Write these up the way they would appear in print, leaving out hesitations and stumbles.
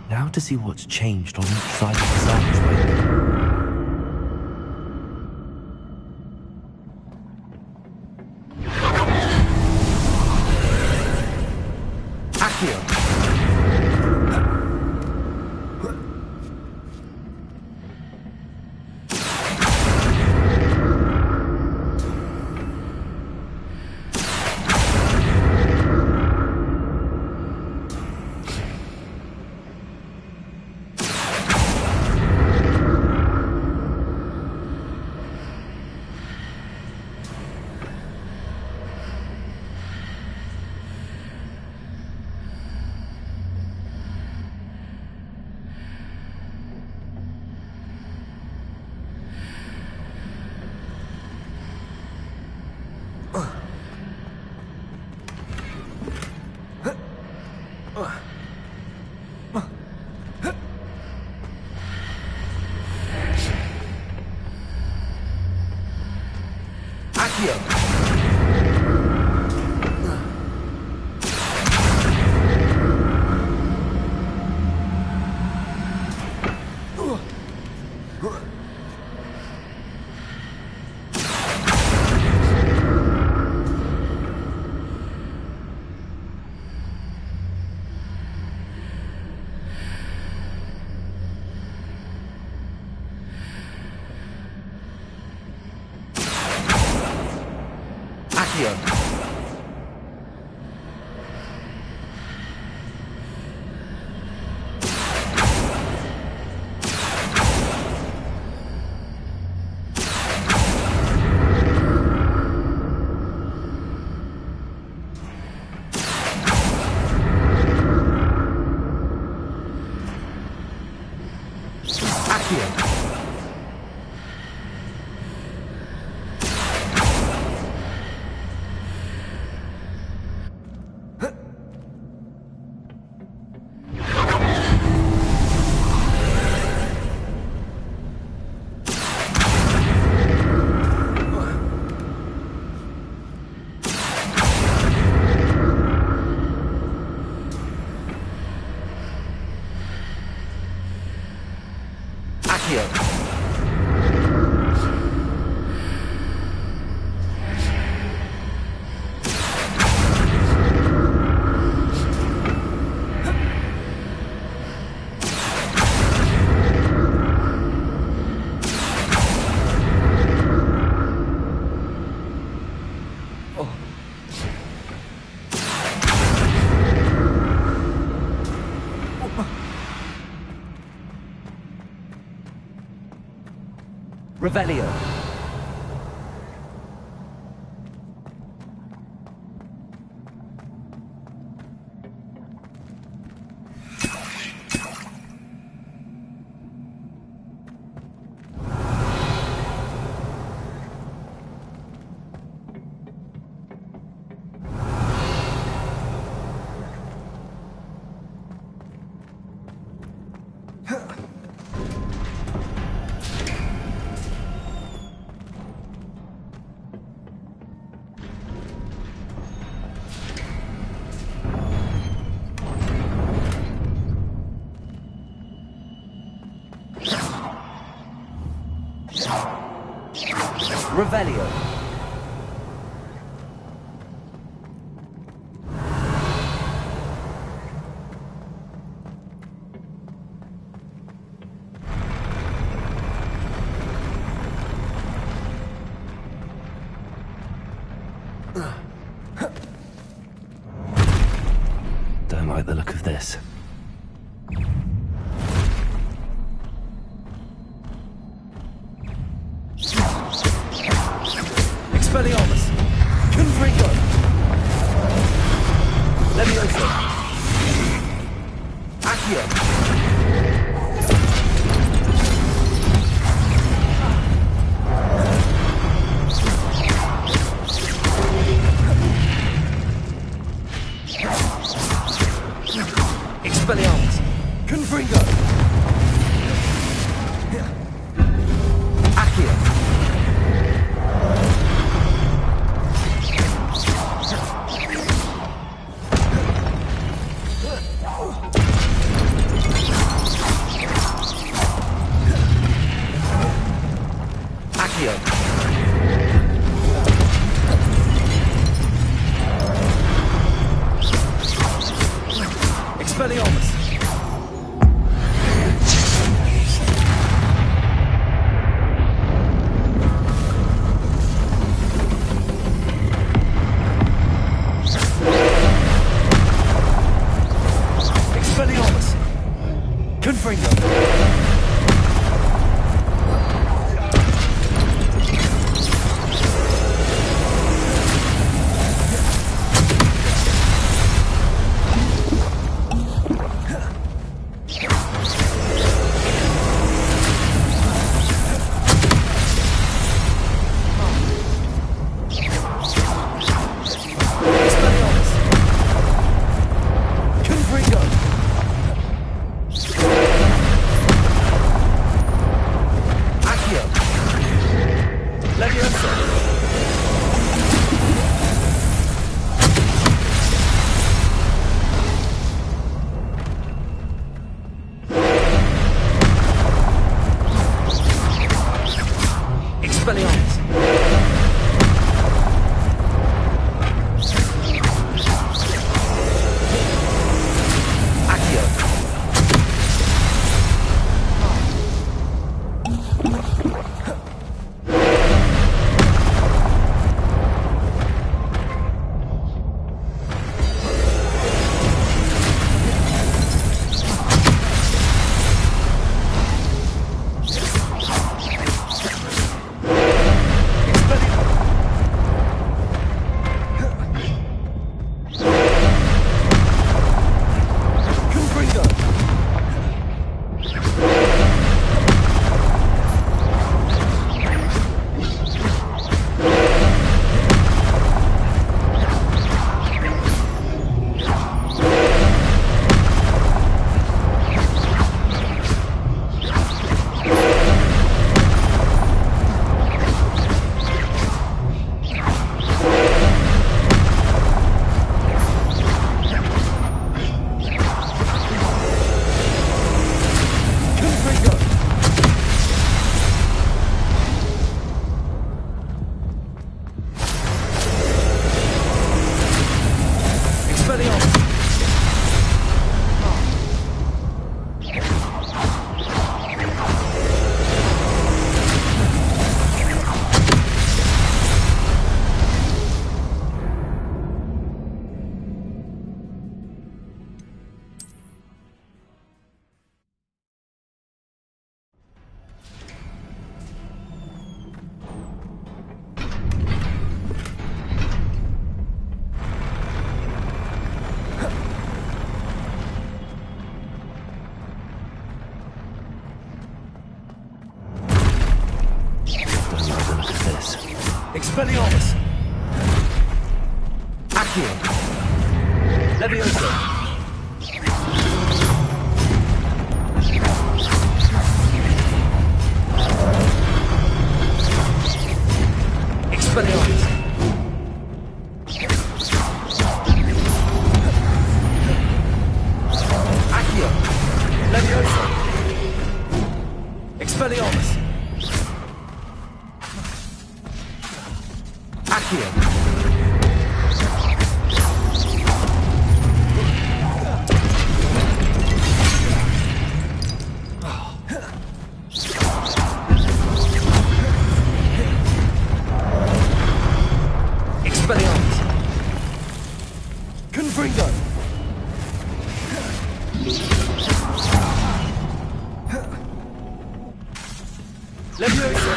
Now to see what's changed on each side of this archway. Revelio. Revelio. this. Expelliarmus! Confringo! Levioso! Accio! Expelliarmus! Confringo! Accio! Expelliarmus! Expelliarmus! Confringo! Expelliarmus! Accio! Expelliarmus! Accio! Levioso! Expelliarmus! Accio! Levioso! Expelliarmus! Accio! Expelliarmus! Confringo! Levioso!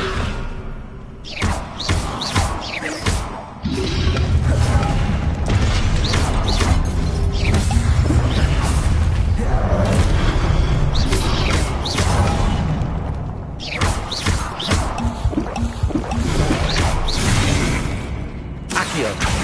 Accio!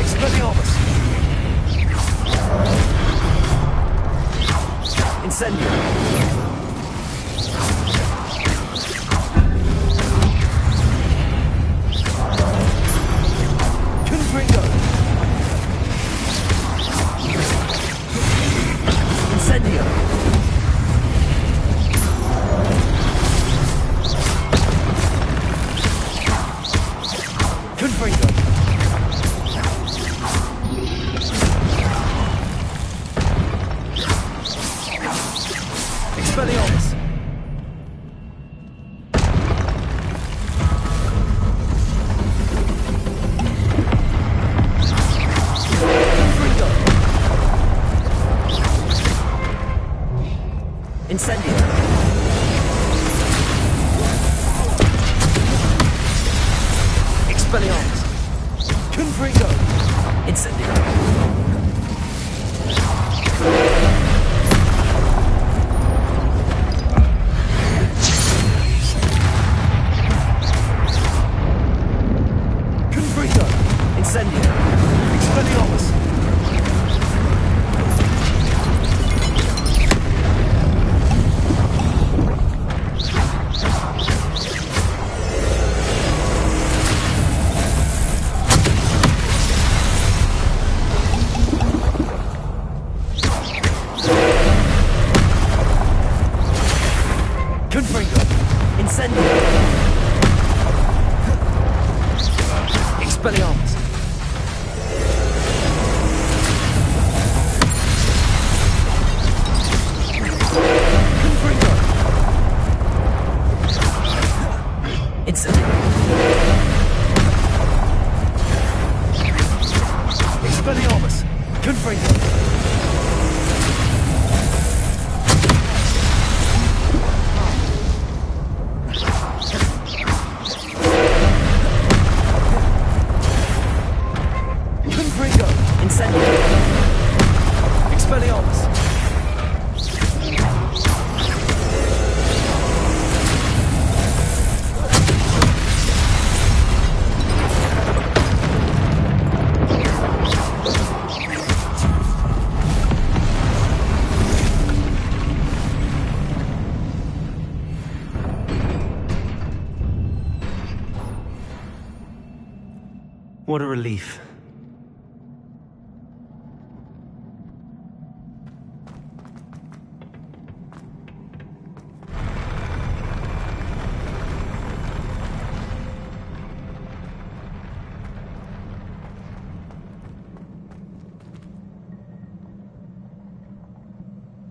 Expelliarmus! Incendio! Confringo! Incendio! Confringo! Expelliarmus! Confringo! Incendio! Expelliarmus! Confringo! Incendio! Confringo! Incendio! Expelliarmus! Confringo! Incendio! Expelliarmus! Confringo! Incendio! Expelliarmus! Confringo! Confringo! Incendio! Expelliarmus! What a relief.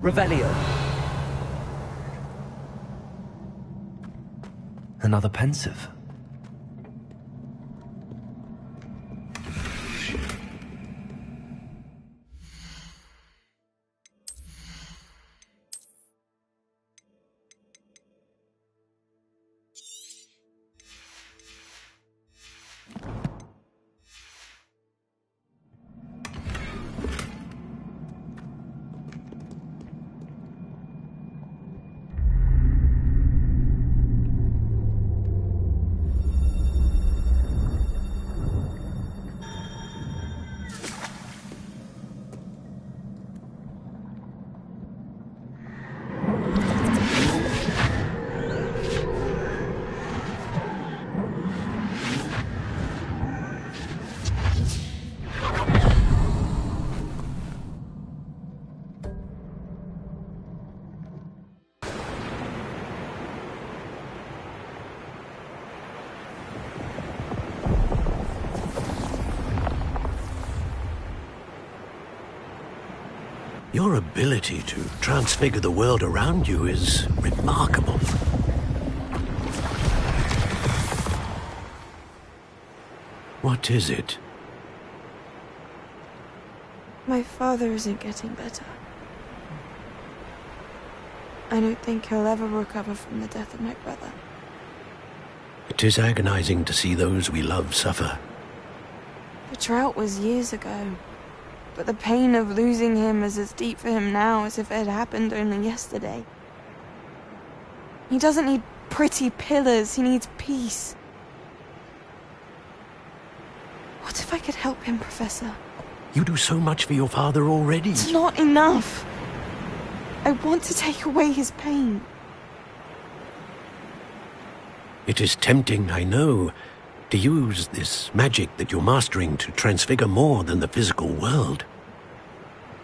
Revelio! Another pensive. Your ability to transfigure the world around you is remarkable. What is it? My father isn't getting better. I don't think he'll ever recover from the death of my brother. It is agonizing to see those we love suffer. The drought was years ago, but the pain of losing him is as deep for him now as if it had happened only yesterday. He doesn't need pretty pillars, he needs peace. What if I could help him, Professor? You do so much for your father already. It's not enough. I want to take away his pain. It is tempting, I know, to use this magic that you're mastering to transfigure more than the physical world.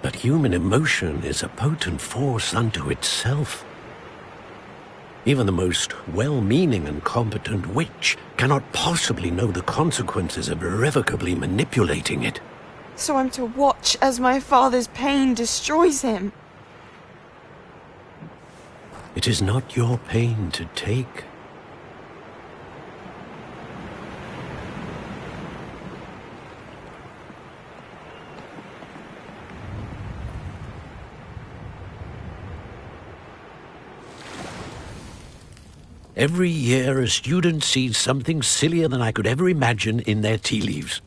But human emotion is a potent force unto itself. Even the most well-meaning and competent witch cannot possibly know the consequences of irrevocably manipulating it. So I'm to watch as my father's pain destroys him. It is not your pain to take. Every year, a student sees something sillier than I could ever imagine in their tea leaves.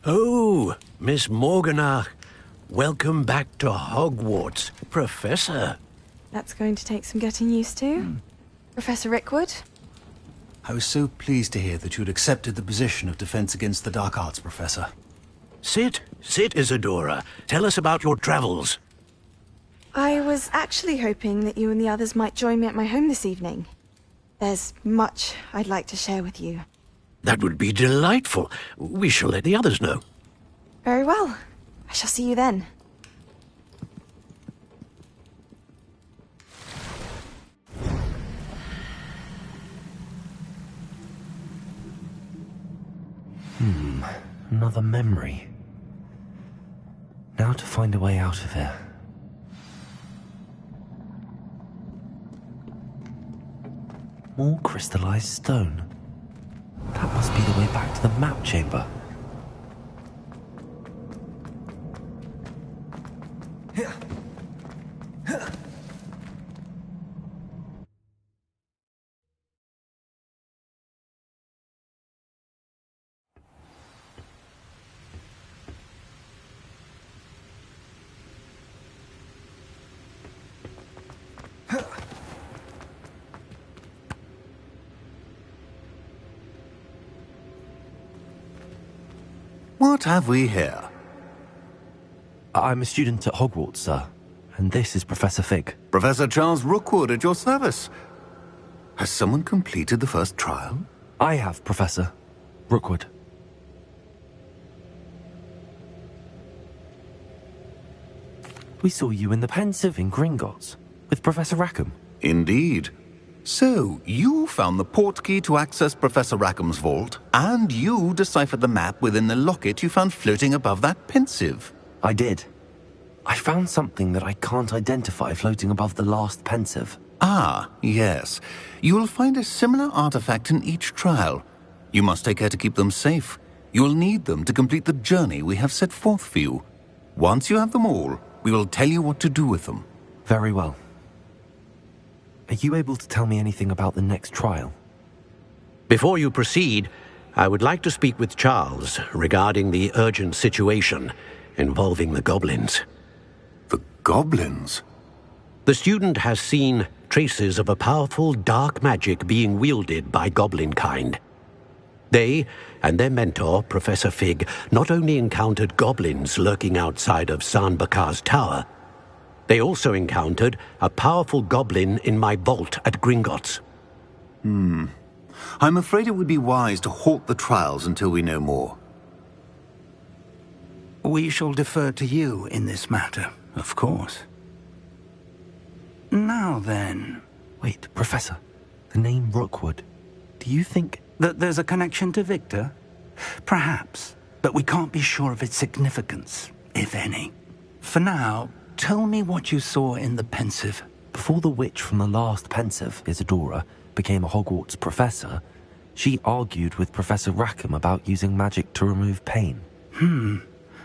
Oh, Miss Morganach, welcome back to Hogwarts, Professor. That's going to take some getting used to. Professor Rickwood? I was so pleased to hear that you had accepted the position of Defense Against the Dark Arts, Professor. Sit, Isadora. Tell us about your travels. I was actually hoping that you and the others might join me at my home this evening. There's much I'd like to share with you. That would be delightful. We shall let the others know. Very well. I shall see you then. Another memory. Now to find a way out of here. More crystallized stone. That must be the way back to the map chamber. What have we here? I'm a student at Hogwarts, sir. And this is Professor Fig. Professor Charles Rookwood at your service. Has someone completed the first trial? I have, Professor Rookwood. We saw you in the Pensive in Gringotts with Professor Rackham. Indeed. So, you found the portkey to access Professor Rackham's vault, and you deciphered the map within the locket you found floating above that Pensive. I did. I found something that I can't identify floating above the last Pensive. Ah, yes. You will find a similar artifact in each trial. You must take care to keep them safe. You will need them to complete the journey we have set forth for you. Once you have them all, we will tell you what to do with them. Very well. Are you able to tell me anything about the next trial? Before you proceed, I would like to speak with Charles regarding the urgent situation involving the goblins. The goblins? The student has seen traces of a powerful dark magic being wielded by goblin kind. They and their mentor, Professor Fig, not only encountered goblins lurking outside of San Bakar's tower, they also encountered a powerful goblin in my vault at Gringotts. I'm afraid it would be wise to halt the trials until we know more. We shall defer to you in this matter, of course. Now then... Wait, Professor. The name Rookwood. Do you think... that there's a connection to Victor? Perhaps, but we can't be sure of its significance, if any. For now, tell me what you saw in the Pensive. Before the witch from the last Pensive, Isadora, became a Hogwarts professor, she argued with Professor Rackham about using magic to remove pain.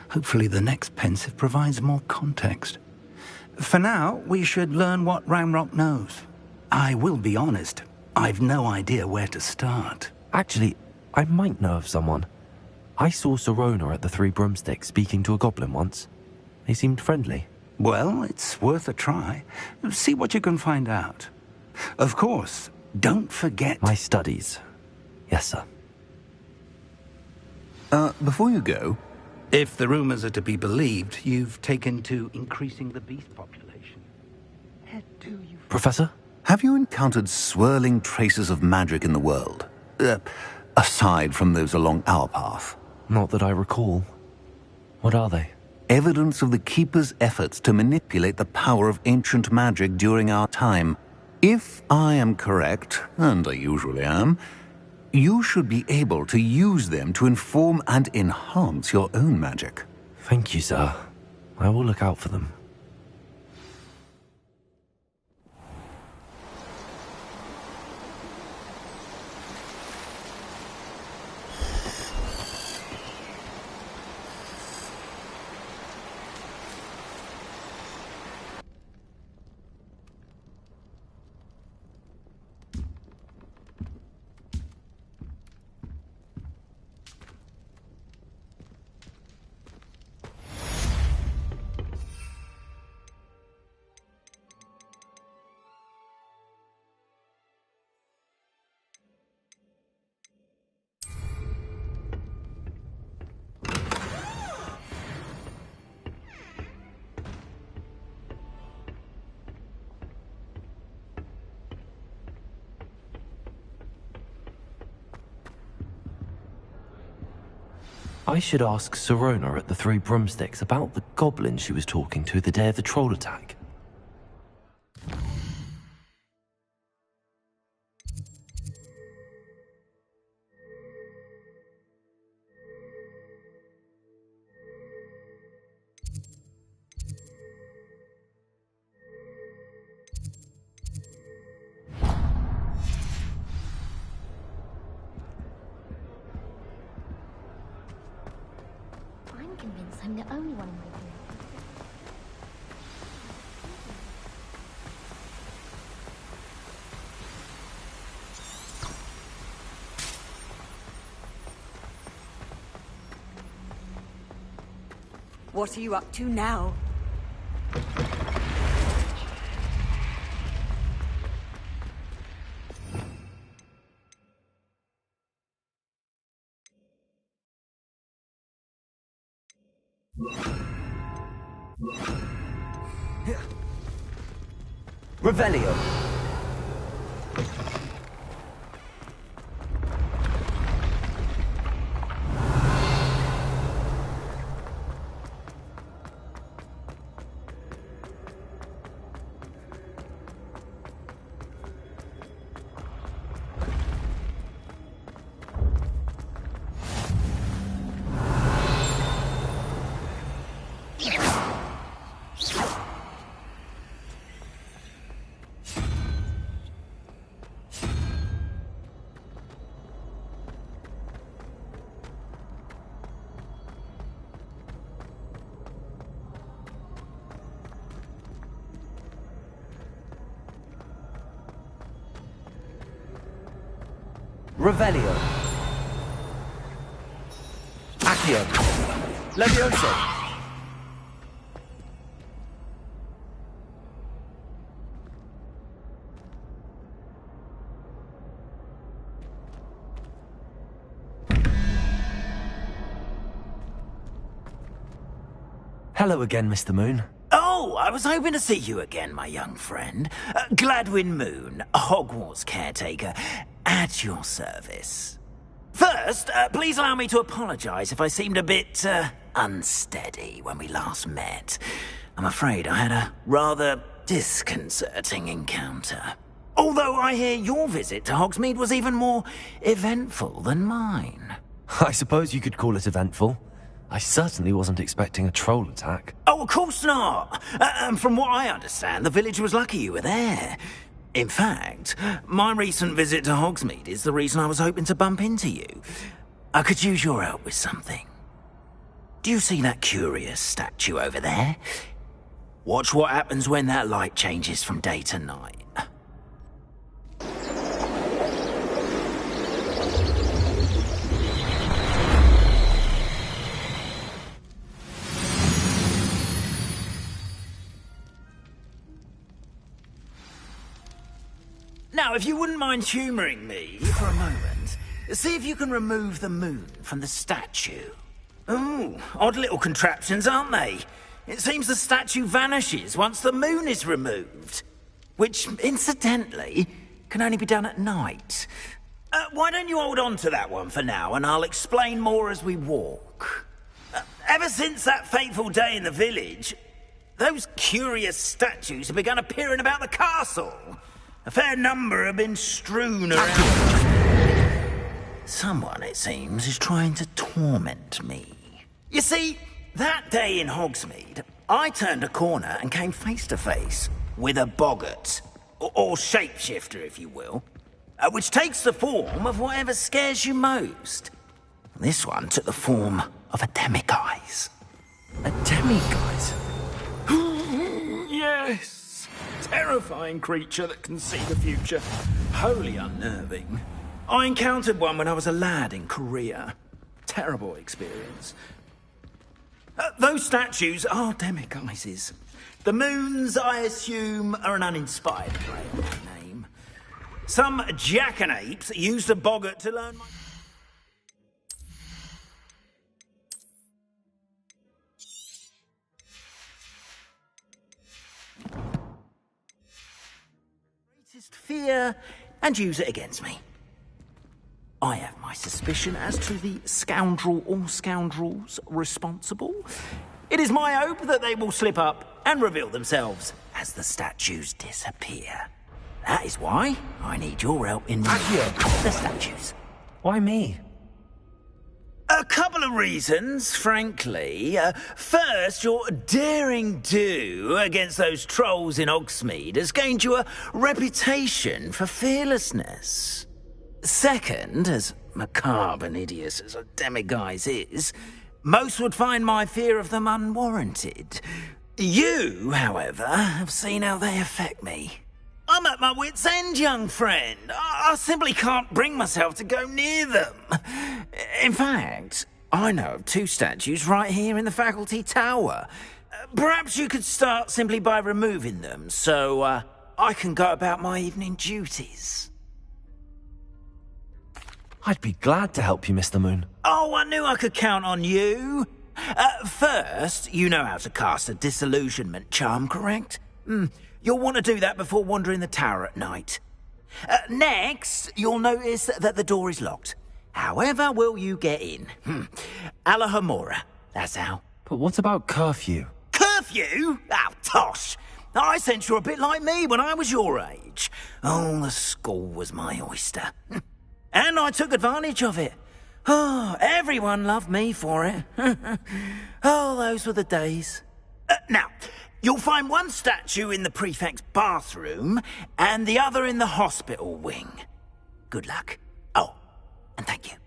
Hopefully the next Pensive provides more context. For now, we should learn what Ramrock knows. I will be honest, I've no idea where to start. Actually, I might know of someone. I saw Serona at the Three Broomsticks speaking to a goblin once. They seemed friendly. Well, it's worth a try. See what you can find out. Of course. Don't forget... My studies. Yes, sir. Before you go... If the rumors are to be believed, you've taken to increasing the beast population. Head to you... Professor? Have you encountered swirling traces of magic in the world? Aside from those along our path? Not that I recall. What are they? Evidence of the Keeper's efforts to manipulate the power of ancient magic during our time. If I am correct, and I usually am, you should be able to use them to inform and enhance your own magic. Thank you, sir. I will look out for them. I should ask Sirona at the Three Broomsticks about the goblin she was talking to the day of the troll attack. I'm convinced I'm the only one in my group. What are you up to now? Revelio. Revelio. Accio. Levioso. Hello again, Mr. Moon. Oh, I was hoping to see you again, my young friend. Gladwin Moon, Hogwarts caretaker, at your service. First, please allow me to apologize if I seemed a bit, unsteady when we last met. I'm afraid I had a rather disconcerting encounter. Although I hear your visit to Hogsmeade was even more eventful than mine. I suppose you could call it eventful. I certainly wasn't expecting a troll attack. Oh, of course not! And from what I understand, the village was lucky you were there. In fact, my recent visit to Hogsmeade is the reason I was hoping to bump into you. I could use your help with something. Do you see that curious statue over there? Watch what happens when that light changes from day to night. Now, if you wouldn't mind humouring me for a moment, see if you can remove the moon from the statue. Ooh, odd little contraptions, aren't they? It seems the statue vanishes once the moon is removed. Which, incidentally, can only be done at night. Why don't you hold on to that one for now, and I'll explain more as we walk. Ever since that fateful day in the village, those curious statues have begun appearing about the castle. A fair number have been strewn around. Someone, it seems, is trying to torment me. You see, that day in Hogsmeade, I turned a corner and came face to face with a boggart, or shapeshifter, if you will, which takes the form of whatever scares you most. This one took the form of a demiguise. A demiguise? Yes! Terrifying creature that can see the future. Wholly unnerving. I encountered one when I was a lad in Korea. Terrible experience. Those statues are demiguises. The moons, I assume, are an uninspired play on my name. Some jackanapes used a boggart to learn my... greatest fear and use it against me. I have my suspicion as to the scoundrel or scoundrels responsible. It is my hope that they will slip up and reveal themselves as the statues disappear. That is why I need your help in reviewing the statues. Why me? A couple of reasons, frankly. First, your daring do against those trolls in Hogsmeade has gained you a reputation for fearlessness. Second, as macabre and hideous as a demiguise is, most would find my fear of them unwarranted. You, however, have seen how they affect me. I'm at my wit's end, young friend. I simply can't bring myself to go near them. In fact, I know of two statues right here in the faculty tower. Perhaps you could start simply by removing them, so I can go about my evening duties. I'd be glad to help you, Mr. Moon. Oh, I knew I could count on you. First, you know how to cast a disillusionment charm, correct? You'll want to do that before wandering the tower at night. Next, you'll notice that the door is locked. However will you get in? Alahomora, that's how. But what about curfew? Curfew? Oh, tosh. I sense you're a bit like me when I was your age. Oh, the school was my oyster. And I took advantage of it. Oh, everyone loved me for it. Oh, those were the days. Now, you'll find one statue in the prefect's bathroom and the other in the hospital wing. Good luck. Oh, and thank you.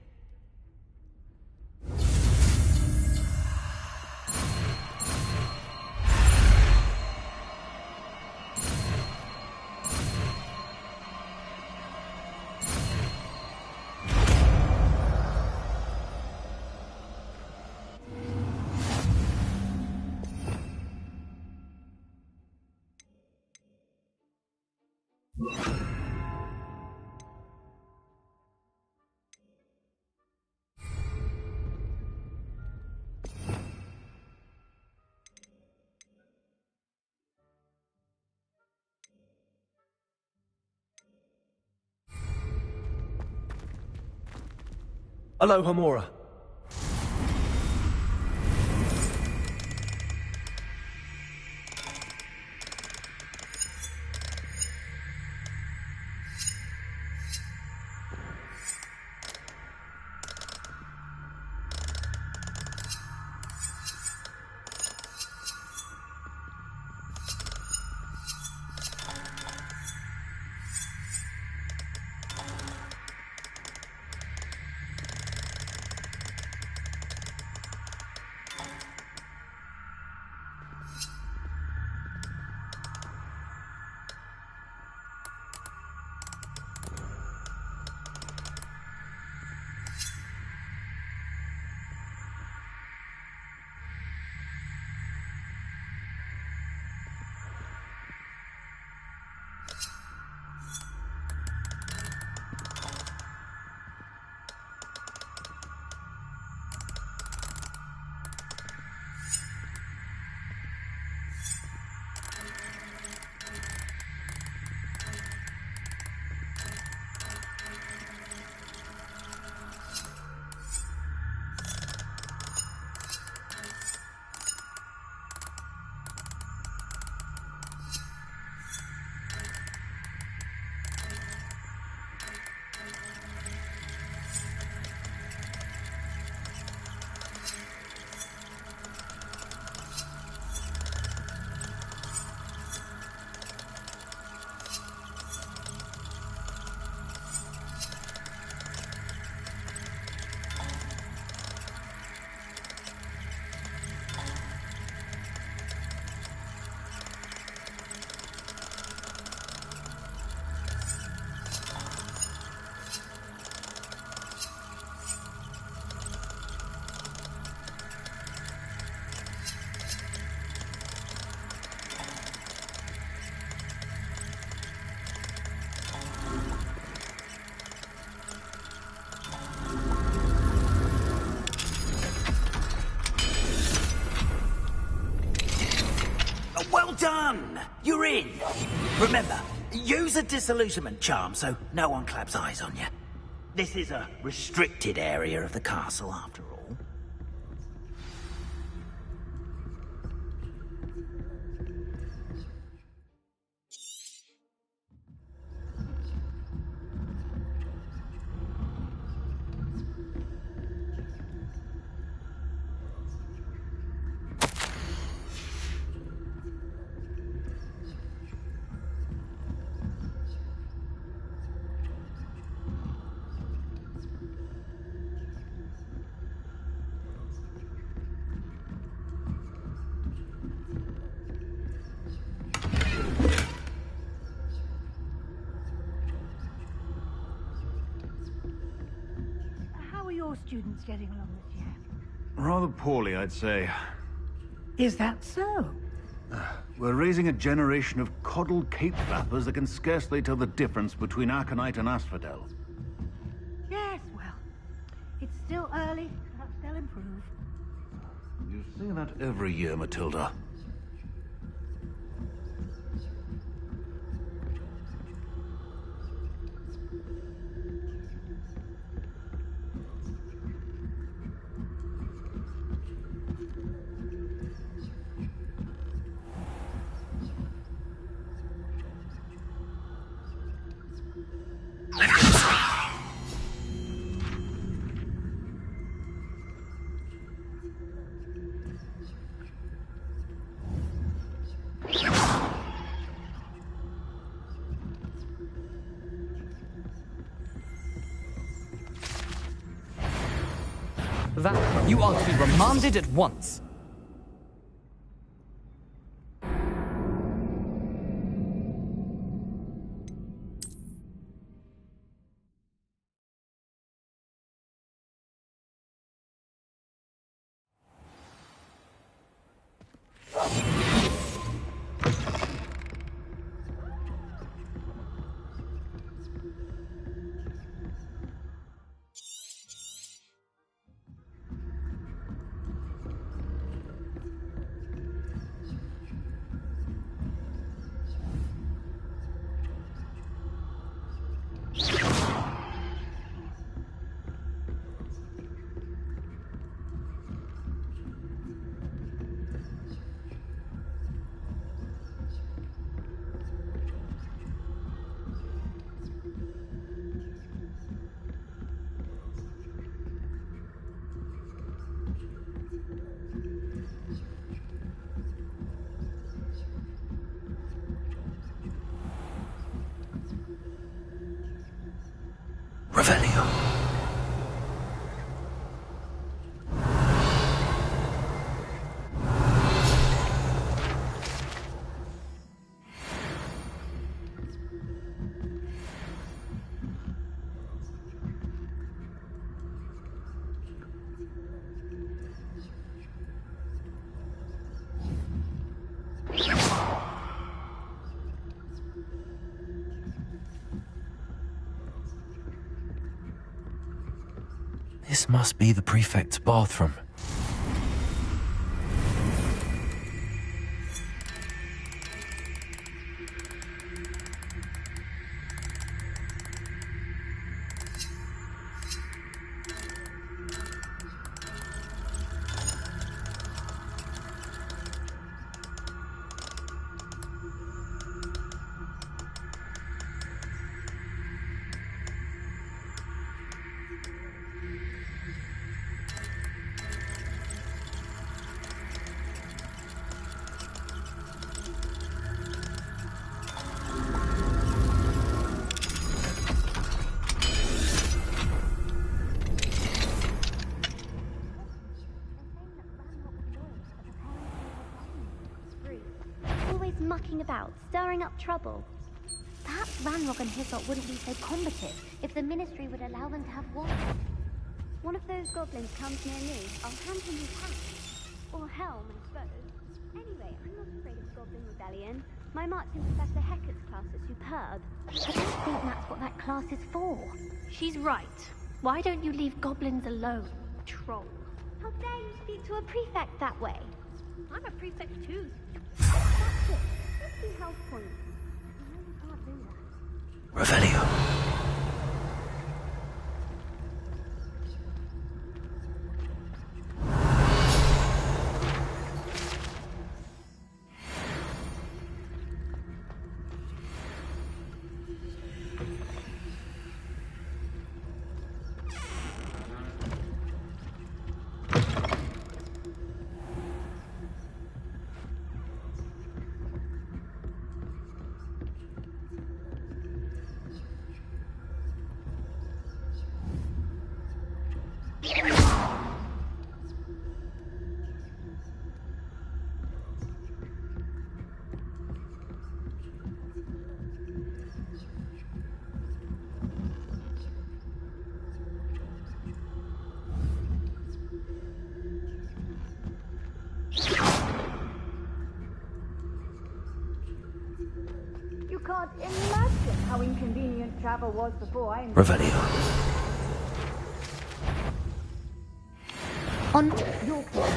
Alohomora. done! You're in! Remember, use a disillusionment charm so no one claps eyes on you. This is a restricted area of the castle, after all. Students getting along this year? Rather poorly, I'd say. Is that so? We're raising a generation of coddled cape flappers that can scarcely tell the difference between aconite and asphodel. Yes, well, it's still early. Perhaps they'll improve. You say that every year, Matilda. That you are to be remanded at once. Revelio. This must be the prefect's bathroom. Mucking about, stirring up trouble. Perhaps Ranrock and Hyssop wouldn't be so combative if the Ministry would allow them to have war. One of those goblins comes near me, I'll hand him his hat. Or helm, I suppose. Anyway, I'm not afraid of Goblin Rebellion. My marks in Professor Hecat's class are superb. I don't think that's what that class is for. She's right. Why don't you leave goblins alone, troll? How dare you speak to a prefect that way? I'm a prefect too. That's 50 health points. You really can't do that. Revelio. You can't imagine how inconvenient travel was before I... Revelio. On your part.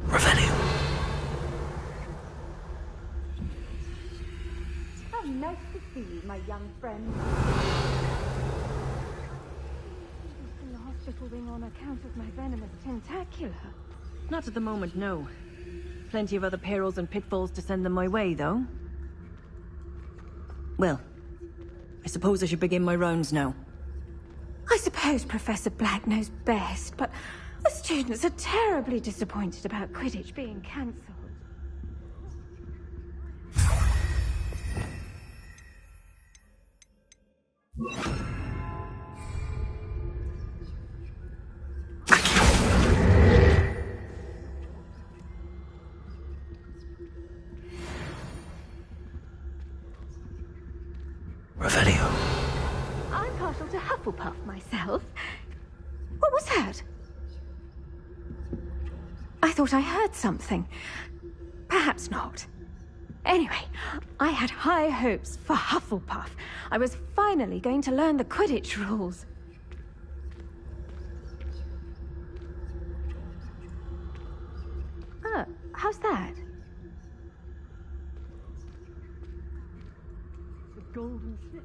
Revelio. How nice to see you, my young friend. In the hospital wing on account of my venomous tentacula. Not at the moment, no. Plenty of other perils and pitfalls to send them my way, though. Well, I suppose I should begin my rounds now. I suppose Professor Black knows best, but the students are terribly disappointed about Quidditch being cancelled. Revelio. I'm partial to Hufflepuff myself. What was that? I thought I heard something. Perhaps not. Anyway, I had high hopes for Hufflepuff. I was finally going to learn the Quidditch rules. Oh, how's that? The golden snitch.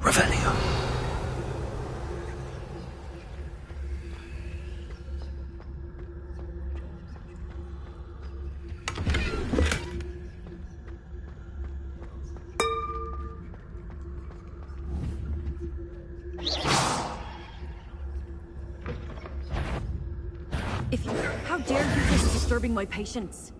Revelio. If you... How dare you risk disturbing my patients?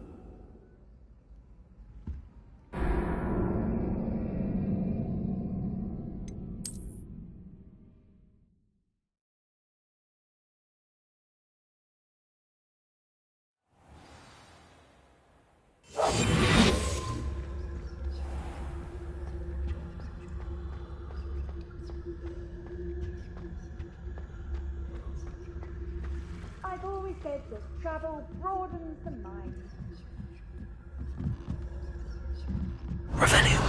said that travel broadens the mind. Revelio.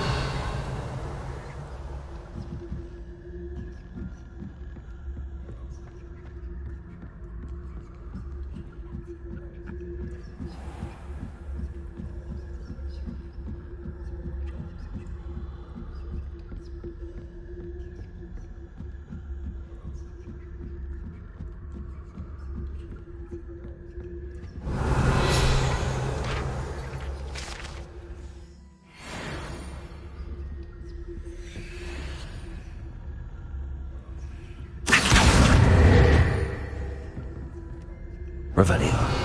Revelio.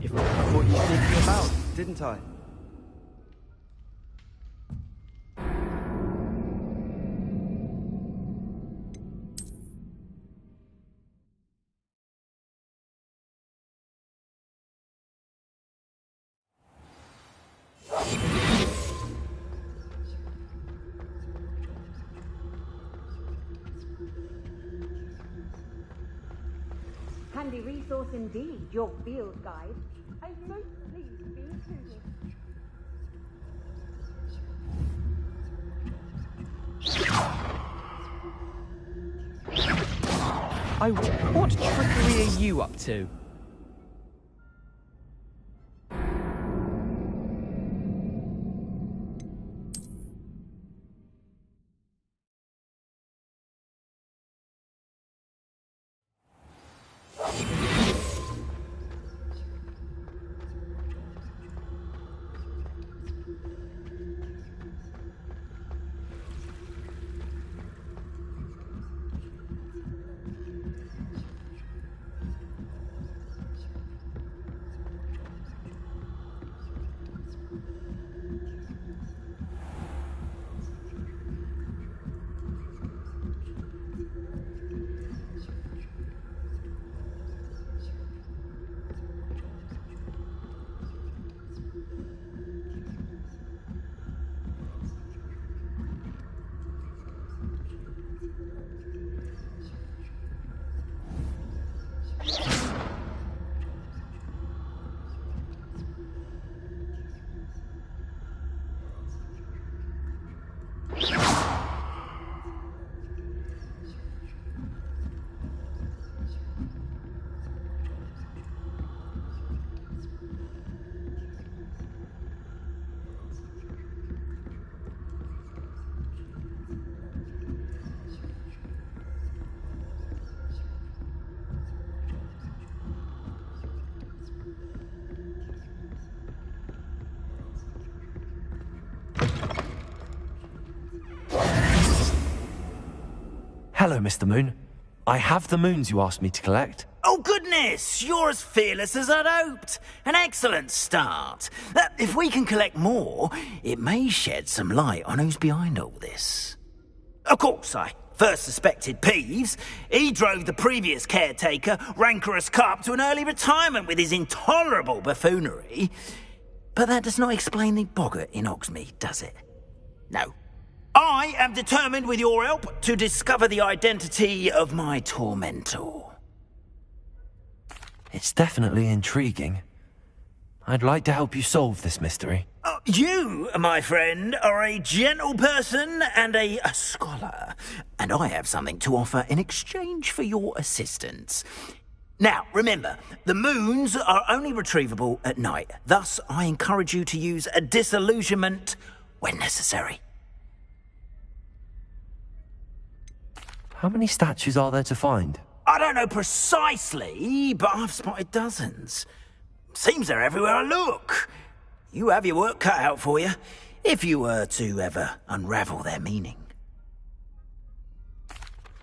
I thought you sneaked me about, didn't I? Handy resource indeed, your field guide. I'm most pleased to be included. What trickery are you up to? Hello, Mr. Moon. I have the moons you asked me to collect. Oh, goodness! You're as fearless as I'd hoped. An excellent start. If we can collect more, it may shed some light on who's behind all this. Of course, I first suspected Peeves. He drove the previous caretaker, Rancorous Carp, to an early retirement with his intolerable buffoonery. But that does not explain the boggart in Hogsmeade, does it? No. I am determined, with your help, to discover the identity of my tormentor. It's definitely intriguing. I'd like to help you solve this mystery. You, my friend, are a gentle person and a scholar, and I have something to offer in exchange for your assistance. Now, remember, the moons are only retrievable at night. Thus, I encourage you to use a disillusionment when necessary. How many statues are there to find? I don't know precisely, but I've spotted dozens. Seems they're everywhere I look. You have your work cut out for you, if you were to ever unravel their meaning.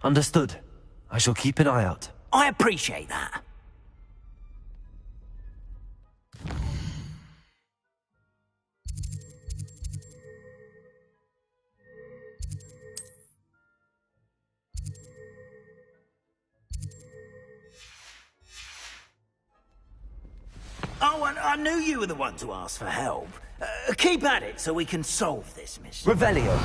Understood. I shall keep an eye out. I appreciate that. Oh, and I knew you were the one to ask for help. Keep at it so we can solve this mystery. Revelio.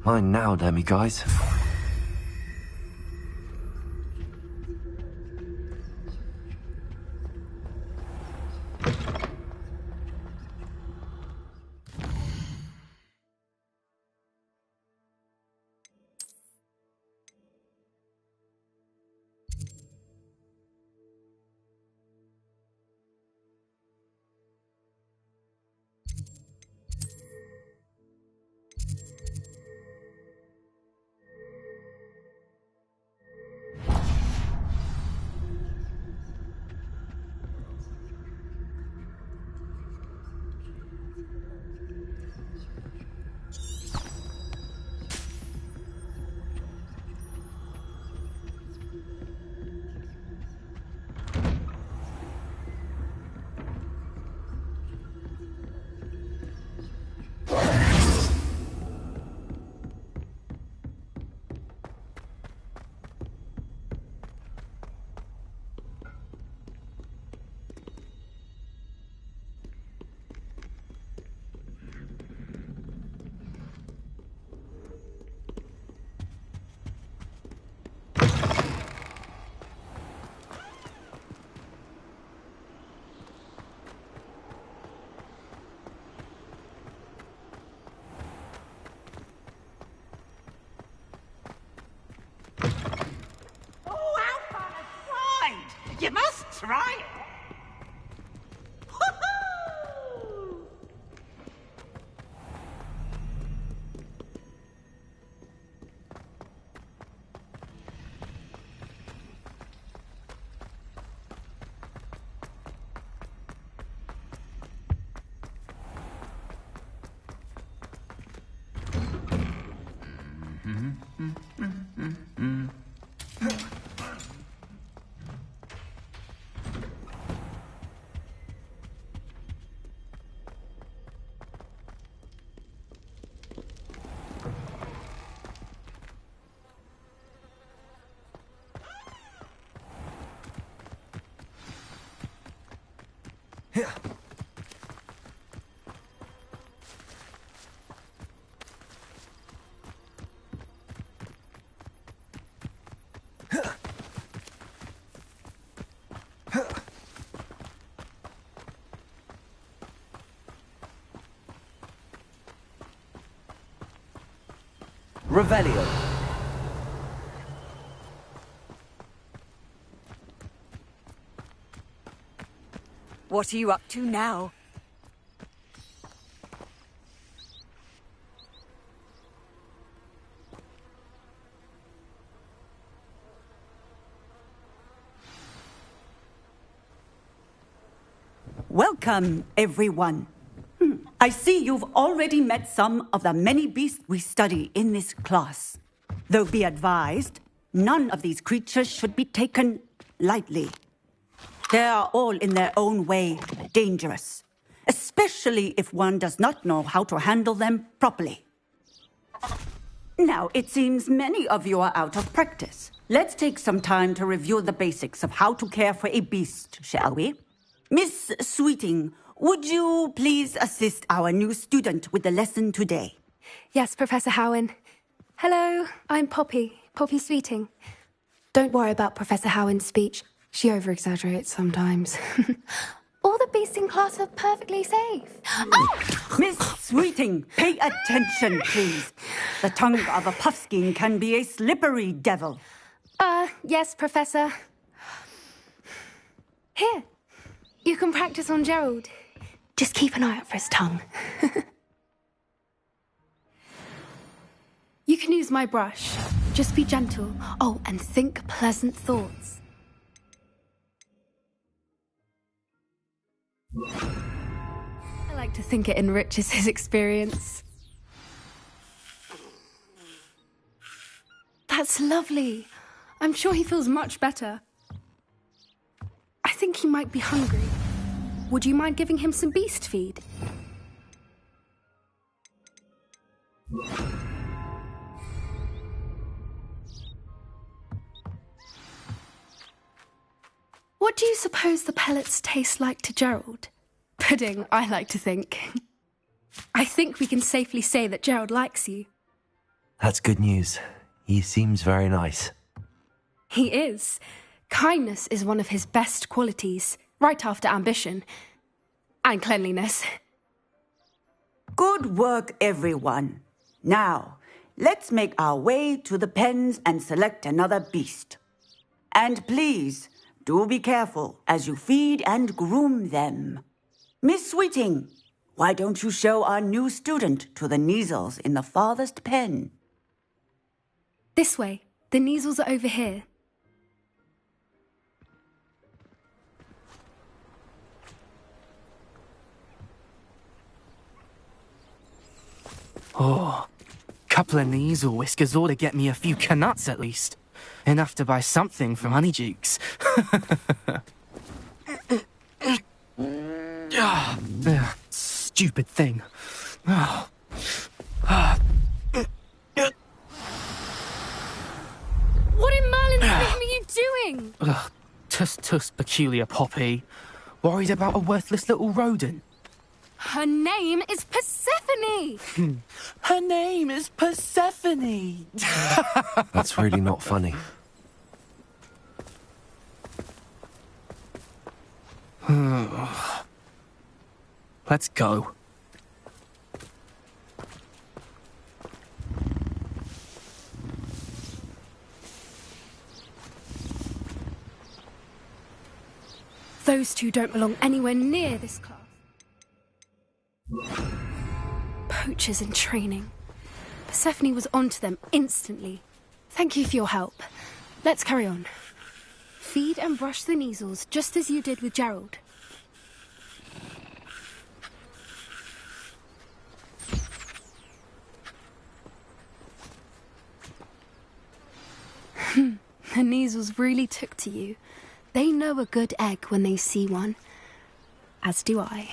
Mine now, Demi guys. You must try it. Revelio. What are you up to now? Welcome, everyone. I see you've already met some of the many beasts we study in this class. Though be advised, none of these creatures should be taken lightly. They are all in their own way dangerous, especially if one does not know how to handle them properly. Now, it seems many of you are out of practice. Let's take some time to review the basics of how to care for a beast, shall we? Miss Sweeting, would you please assist our new student with the lesson today? Yes, Professor Howen. Hello, I'm Poppy Sweeting. Don't worry about Professor Howen's speech. She over-exaggerates sometimes. All the beasts in class are perfectly safe. Miss Sweeting, pay attention, please. The tongue of a puffskein can be a slippery devil. Yes, Professor. Here, you can practice on Gerald. Just keep an eye out for his tongue. You can use my brush. Just be gentle. Oh, and think pleasant thoughts. I like to think it enriches his experience. That's lovely. I'm sure he feels much better. I think he might be hungry. Would you mind giving him some beast feed? What do you suppose the pellets taste like to Gerald? Pudding, I like to think. I think we can safely say that Gerald likes you. That's good news. He seems very nice. He is. Kindness is one of his best qualities, right after ambition. And cleanliness. Good work, everyone. Now, let's make our way to the pens and select another beast. And please, do be careful as you feed and groom them. Miss Sweeting, why don't you show our new student to the Kneazles in the farthest pen? This way. The Kneazles are over here. Oh, couple of Kneazle whiskers ought to get me a few canuts at least. Enough to buy something from Honeydukes. Stupid thing. What in Merlin's name are you doing? Tuss, peculiar Poppy. Worried about a worthless little rodent. Her name is Persephone! Her name is Persephone! That's really not funny. Let's go. Those two don't belong anywhere near this class. Poachers in training. Persephone was onto them instantly. Thank you for your help. Let's carry on. Feed and brush the Kneazles just as you did with Gerald. The Kneazles really took to you. They know a good egg when they see one. As do I.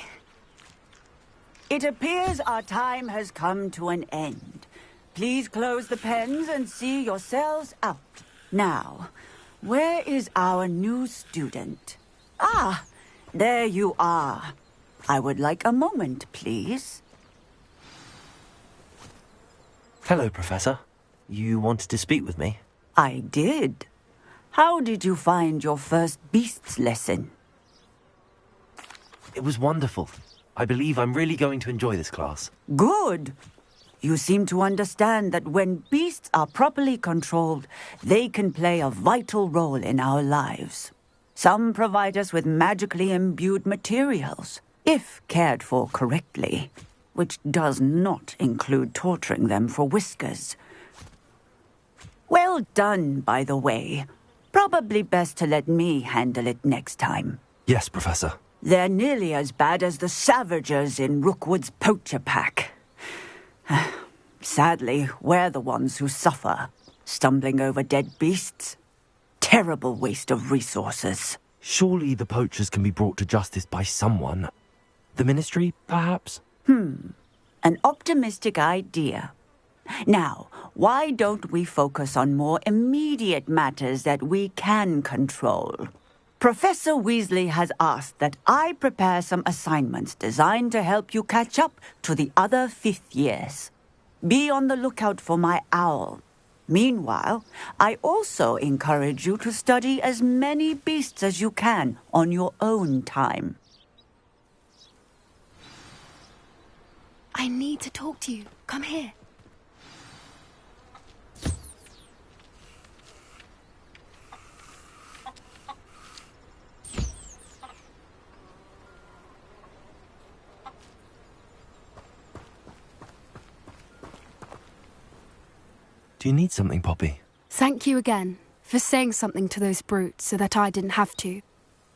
It appears our time has come to an end. Please close the pens and see yourselves out. Now, where is our new student? Ah, there you are. I would like a moment, please. Hello, Professor. You wanted to speak with me? I did. How did you find your first beasts lesson? It was wonderful. I believe I'm really going to enjoy this class. Good. You seem to understand that when beasts are properly controlled, they can play a vital role in our lives. Some provide us with magically imbued materials, if cared for correctly, which does not include torturing them for whiskers. Well done, by the way. Probably best to let me handle it next time. Yes, Professor. They're nearly as bad as the Savagers in Rookwood's poacher pack. Sadly, we're the ones who suffer, stumbling over dead beasts. Terrible waste of resources. Surely the poachers can be brought to justice by someone. The Ministry, perhaps? An optimistic idea. Now, why don't we focus on more immediate matters that we can control? Professor Weasley has asked that I prepare some assignments designed to help you catch up to the other fifth years. Be on the lookout for my owl. Meanwhile, I also encourage you to study as many beasts as you can on your own time. I need to talk to you. Come here. Do you need something, Poppy? Thank you again for saying something to those brutes so that I didn't have to.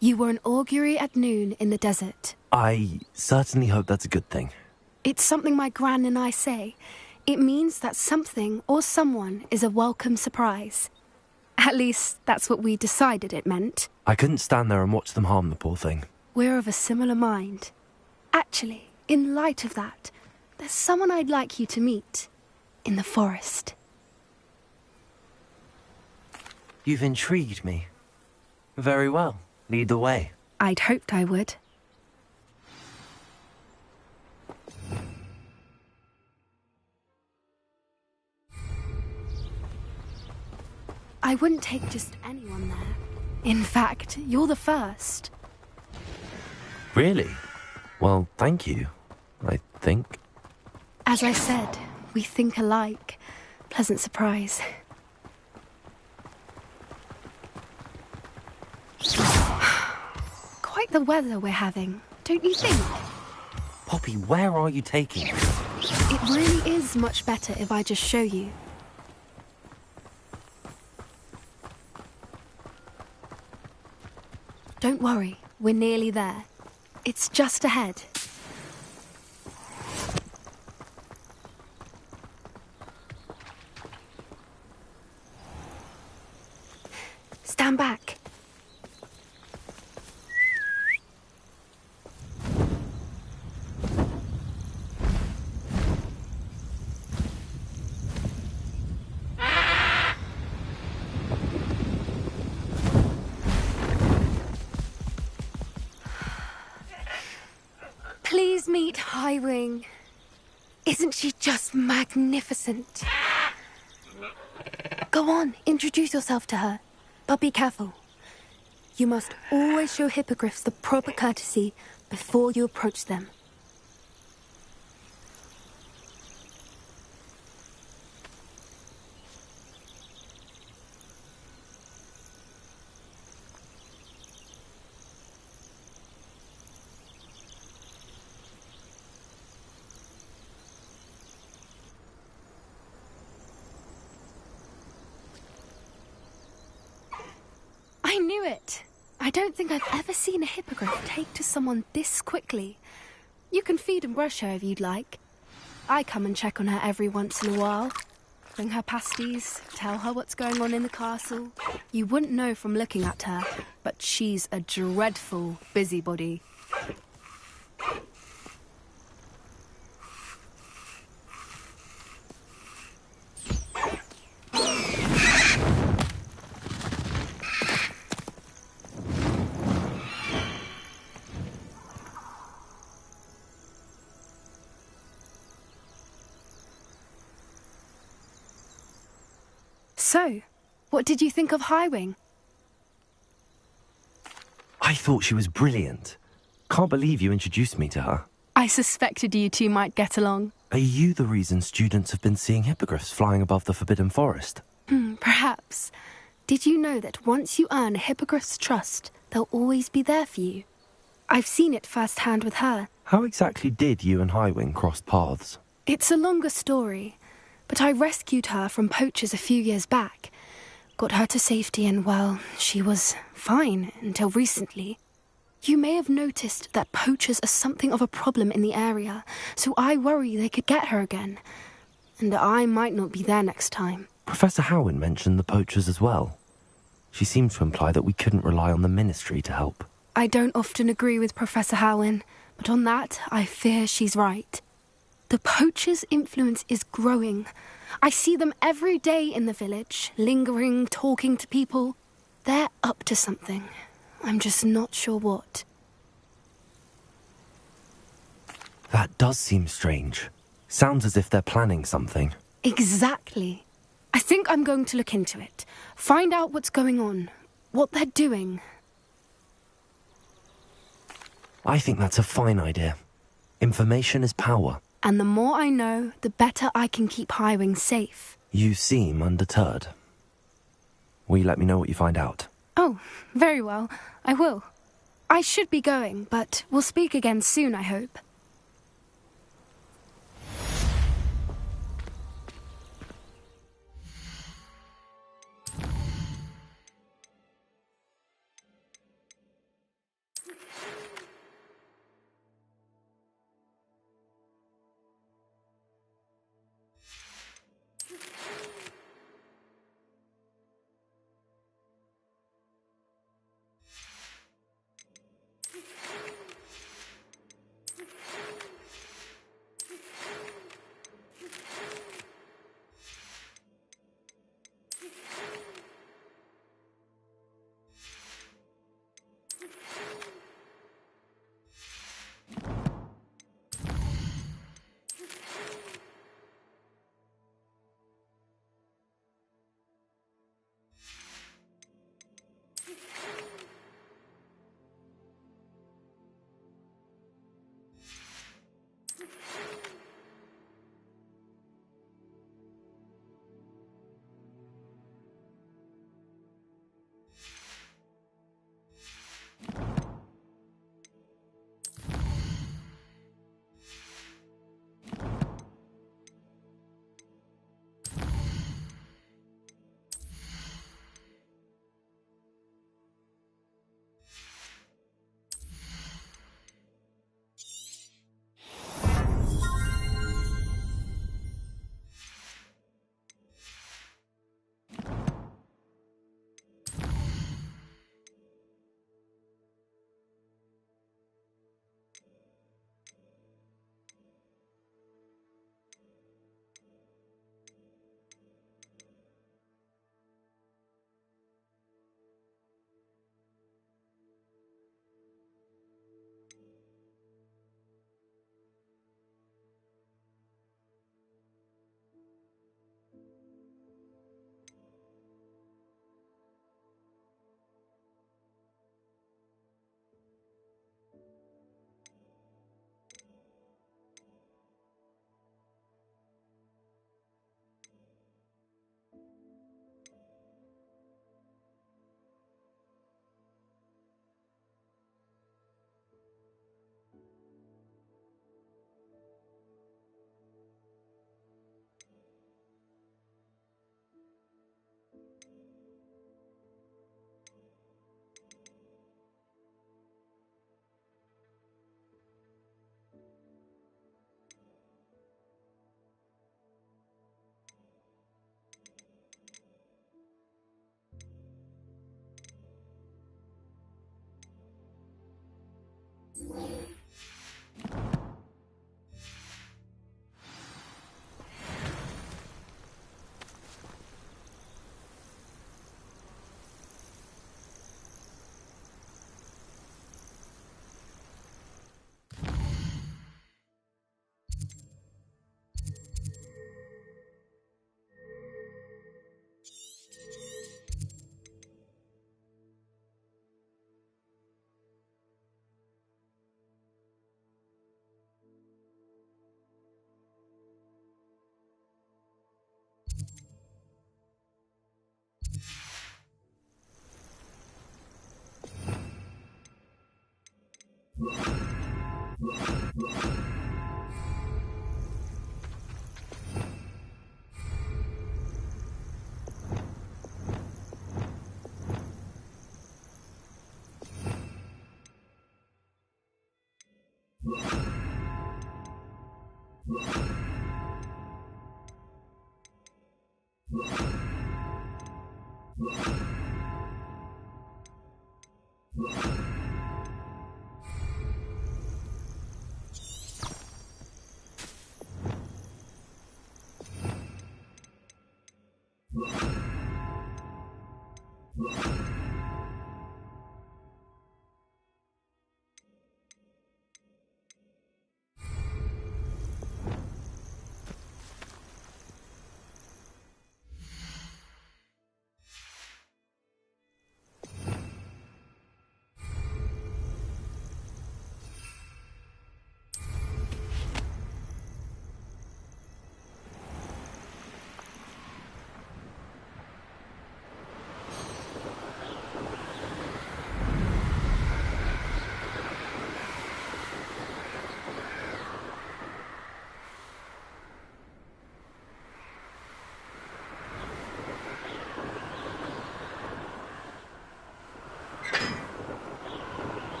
You were an augury at noon in the desert. I certainly hope that's a good thing. It's something my gran and I say. It means that something or someone is a welcome surprise. At least, that's what we decided it meant. I couldn't stand there and watch them harm the poor thing. We're of a similar mind. Actually, in light of that, there's someone I'd like you to meet. In the forest. You've intrigued me. Very well. Lead the way. I'd hoped I would. I wouldn't take just anyone there. In fact, you're the first. Really? Well, thank you, I think. As I said, we think alike. Pleasant surprise. Quite the weather we're having, don't you think? Poppy, where are you taking me? It really is much better if I just show you. Don't worry, we're nearly there. It's just ahead. Stand back. Please meet Highwing. Isn't she just magnificent? Go on, introduce yourself to her. But be careful. You must always show hippogriffs the proper courtesy before you approach them. I knew it. I don't think I've ever seen a hippogriff take to someone this quickly. You can feed and brush her if you'd like. I come and check on her every once in a while. Bring her pasties, tell her what's going on in the castle. You wouldn't know from looking at her, but she's a dreadful busybody. So, what did you think of Highwing? I thought she was brilliant. Can't believe you introduced me to her. I suspected you two might get along. Are you the reason students have been seeing hippogriffs flying above the Forbidden Forest? Perhaps. Did you know that once you earn a hippogriff's trust, they'll always be there for you? I've seen it firsthand with her. How exactly did you and Highwing cross paths? It's a longer story, but I rescued her from poachers a few years back. Got her to safety and, well, she was fine until recently. You may have noticed that poachers are something of a problem in the area, so I worry they could get her again. And I might not be there next time. Professor Howin mentioned the poachers as well. She seemed to imply that we couldn't rely on the Ministry to help. I don't often agree with Professor Howin, but on that, I fear she's right. The poachers' influence is growing. I see them every day in the village, lingering, talking to people. They're up to something. I'm just not sure what. That does seem strange. Sounds as if they're planning something. Exactly. I think I'm going to look into it. Find out what's going on. What they're doing. I think that's a fine idea. Information is power. And the more I know, the better I can keep Highwing safe. You seem undeterred. Will you let me know what you find out? Oh, very well. I will. I should be going, but we'll speak again soon, I hope.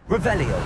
Revelio.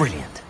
Brilliant.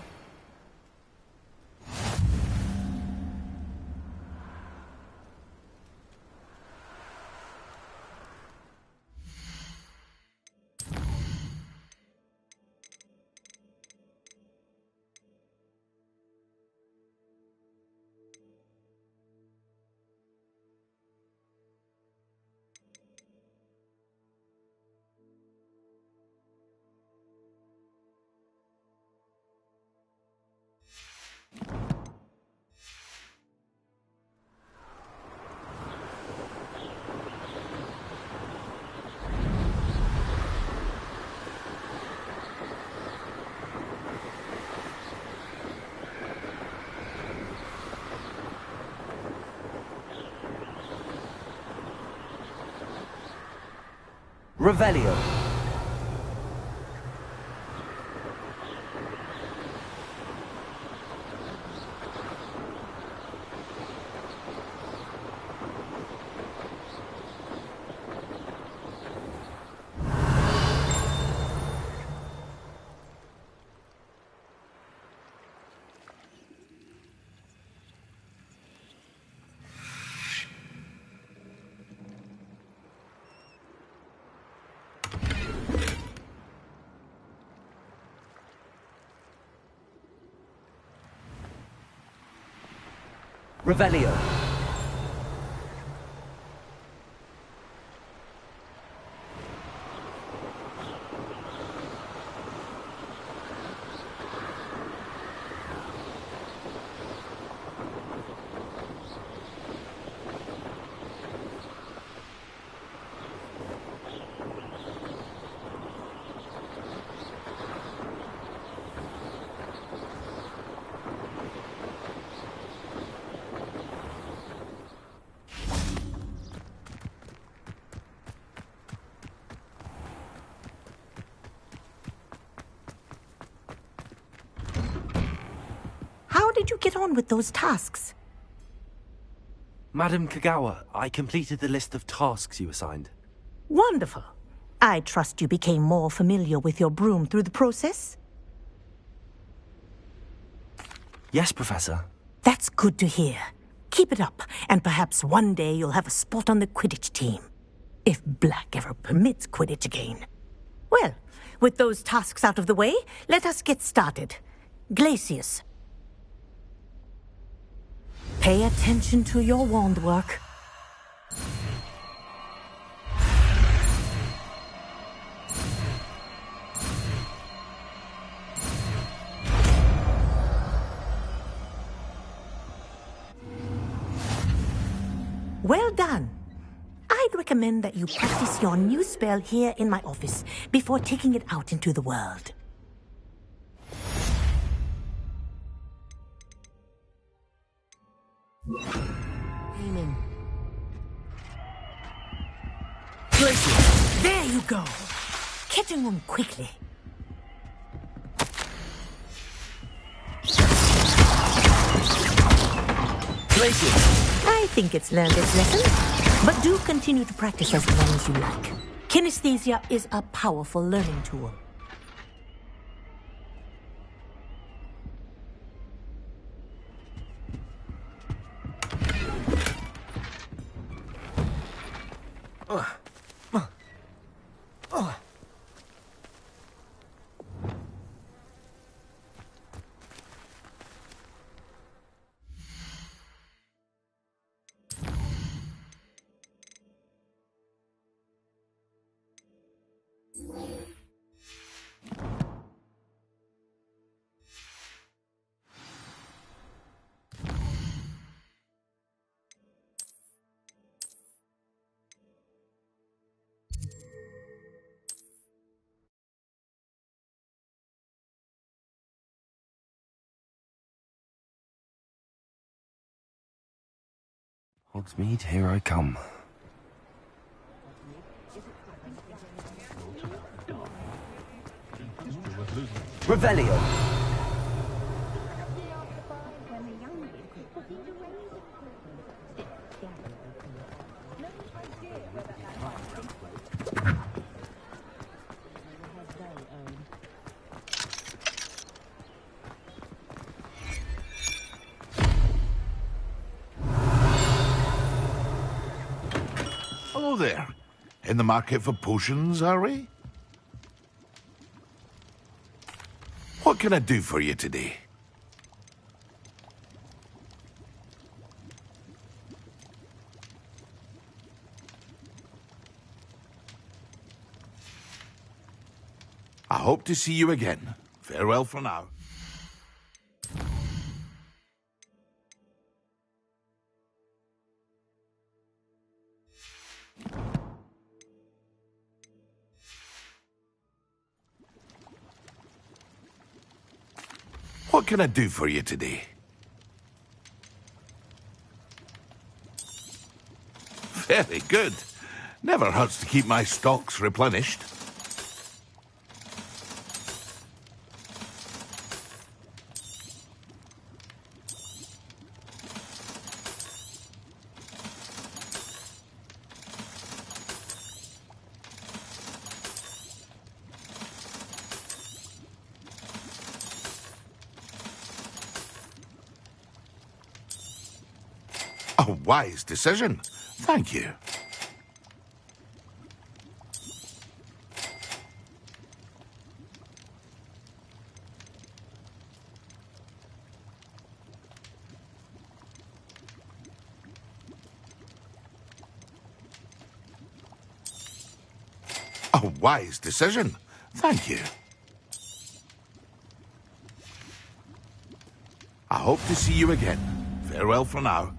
Revelio. Revelio. How did you get on with those tasks? Madam Kagawa, I completed the list of tasks you assigned. Wonderful. I trust you became more familiar with your broom through the process? Yes, Professor. That's good to hear. Keep it up, and perhaps one day you'll have a spot on the Quidditch team. If Black ever permits Quidditch again. Well, with those tasks out of the way, let us get started. Glacius. Pay attention to your wand work. recommend that you practice your new spell here in my office before taking it out into the world. Aiming. Place it. There you go. Catching them quickly. Place it. I think it's learned its lesson, but do continue to practice as long as you like. Kinesthesia is a powerful learning tool. Hogsmeade, here I come. Revelio. Hello there. In the market for potions, are we? What can I do for you today? I hope to see you again. Farewell for now. What can I do for you today? Very good. Never hurts to keep my stocks replenished. A wise decision. Thank you. A wise decision. Thank you. I hope to see you again. Farewell for now.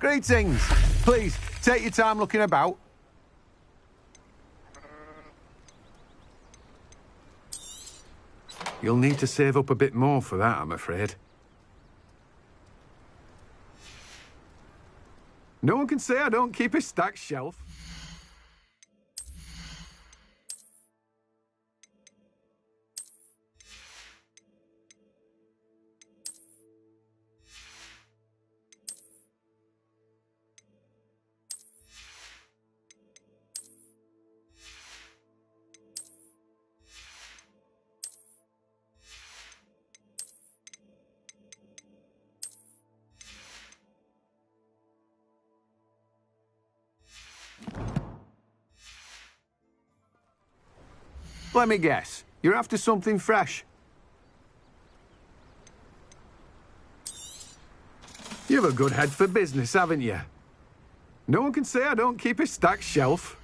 Greetings. Please, take your time looking about. You'll need to save up a bit more for that, I'm afraid. No one can say I don't keep a stacked shelf. Let me guess. You're after something fresh. You have a good head for business, haven't you? No one can say I don't keep a stacked shelf.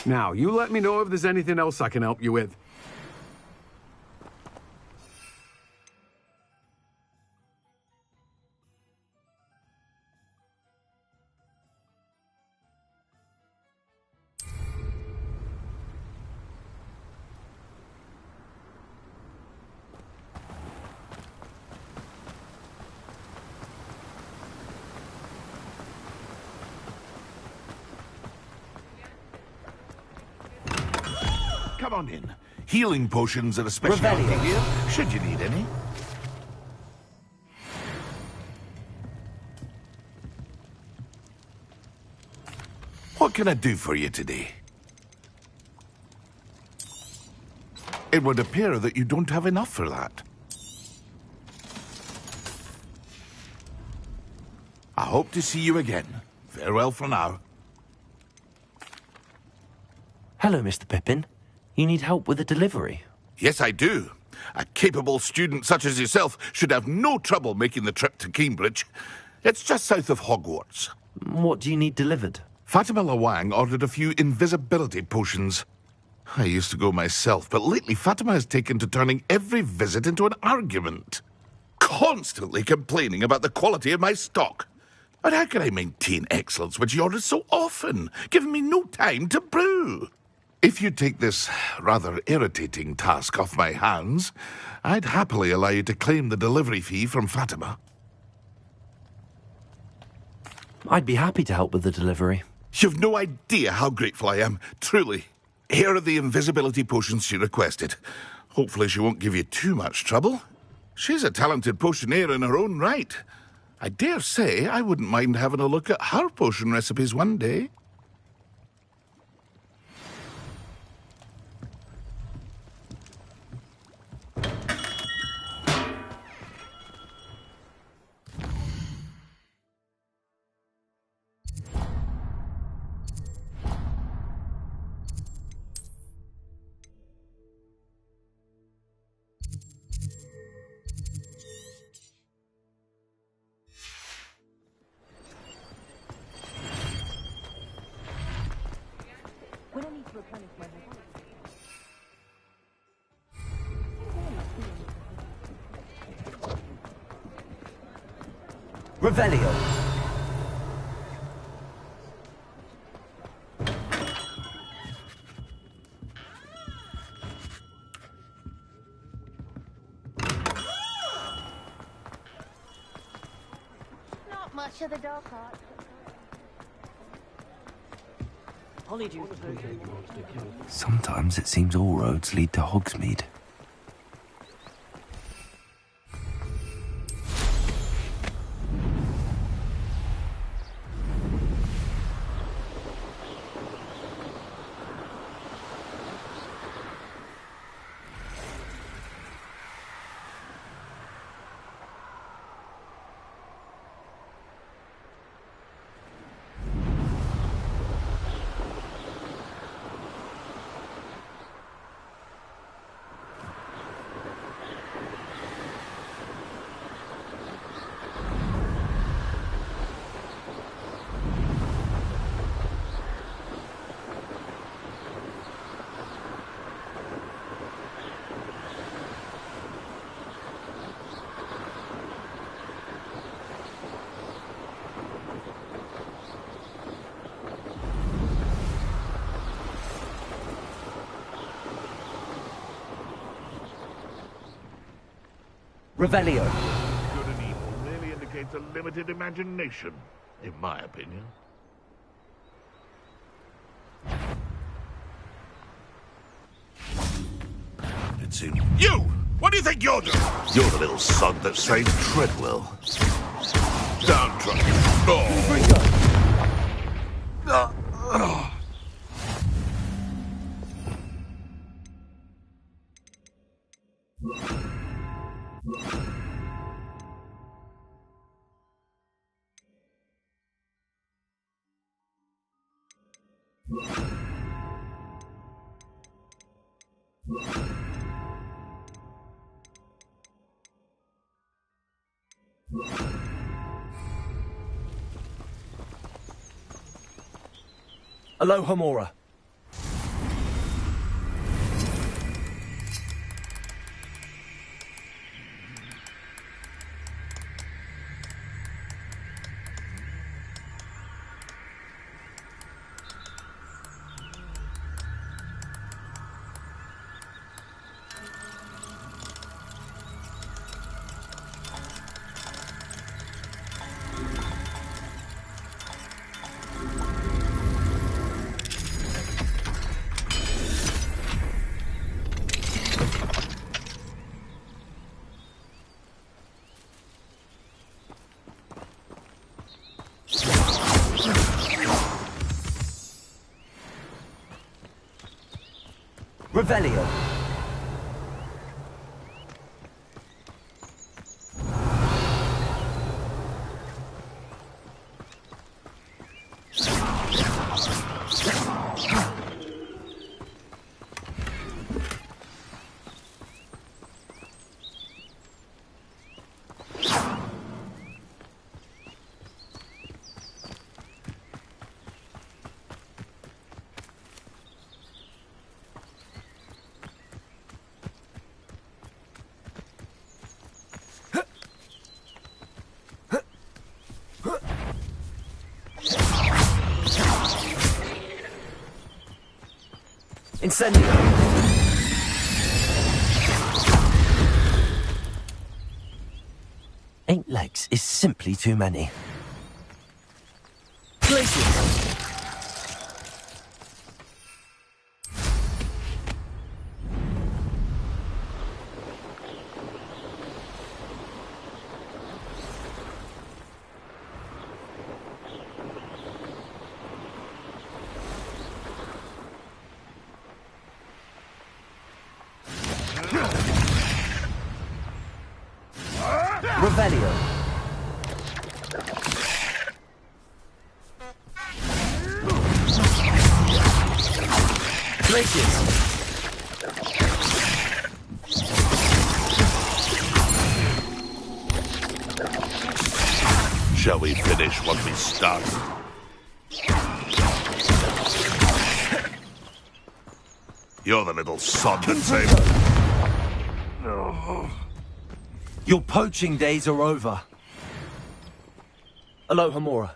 Now, you let me know if there's anything else I can help you with. Come on in. Healing potions are a specialty here, should you need any. What can I do for you today? It would appear that you don't have enough for that. I hope to see you again. Farewell for now. Hello, Mr. Pippin. You need help with a delivery? Yes, I do. A capable student such as yourself should have no trouble making the trip to Cambridge. It's just south of Hogwarts. What do you need delivered? Fatima Lawang ordered a few invisibility potions. I used to go myself, but lately Fatima has taken to turning every visit into an argument. Constantly complaining about the quality of my stock. But how can I maintain excellence when she orders so often, giving me no time to brew? If you take this rather irritating task off my hands, I'd happily allow you to claim the delivery fee from Fatima. I'd be happy to help with the delivery. You've no idea how grateful I am, truly. Here are the invisibility potions she requested. Hopefully she won't give you too much trouble. She's a talented potioneer in her own right. I dare say I wouldn't mind having a look at her potion recipes one day. When I need to replenish my health. Revelio. Not much of the dark art. Sometimes it seems all roads lead to Hogsmeade. Revelio. Good and evil merely indicates a limited imagination, in my opinion. It seems... You! What do you think you're doing? You're the little sod that saved Treadwell. Downtrodden. Oh. Aloha Mora. Revelio. Incendio! Eight legs is simply too many. Glacier! Revelio. Glaciers. Shall we finish what we started? You're the little sod that saved... Your poaching days are over. Aloha Mora.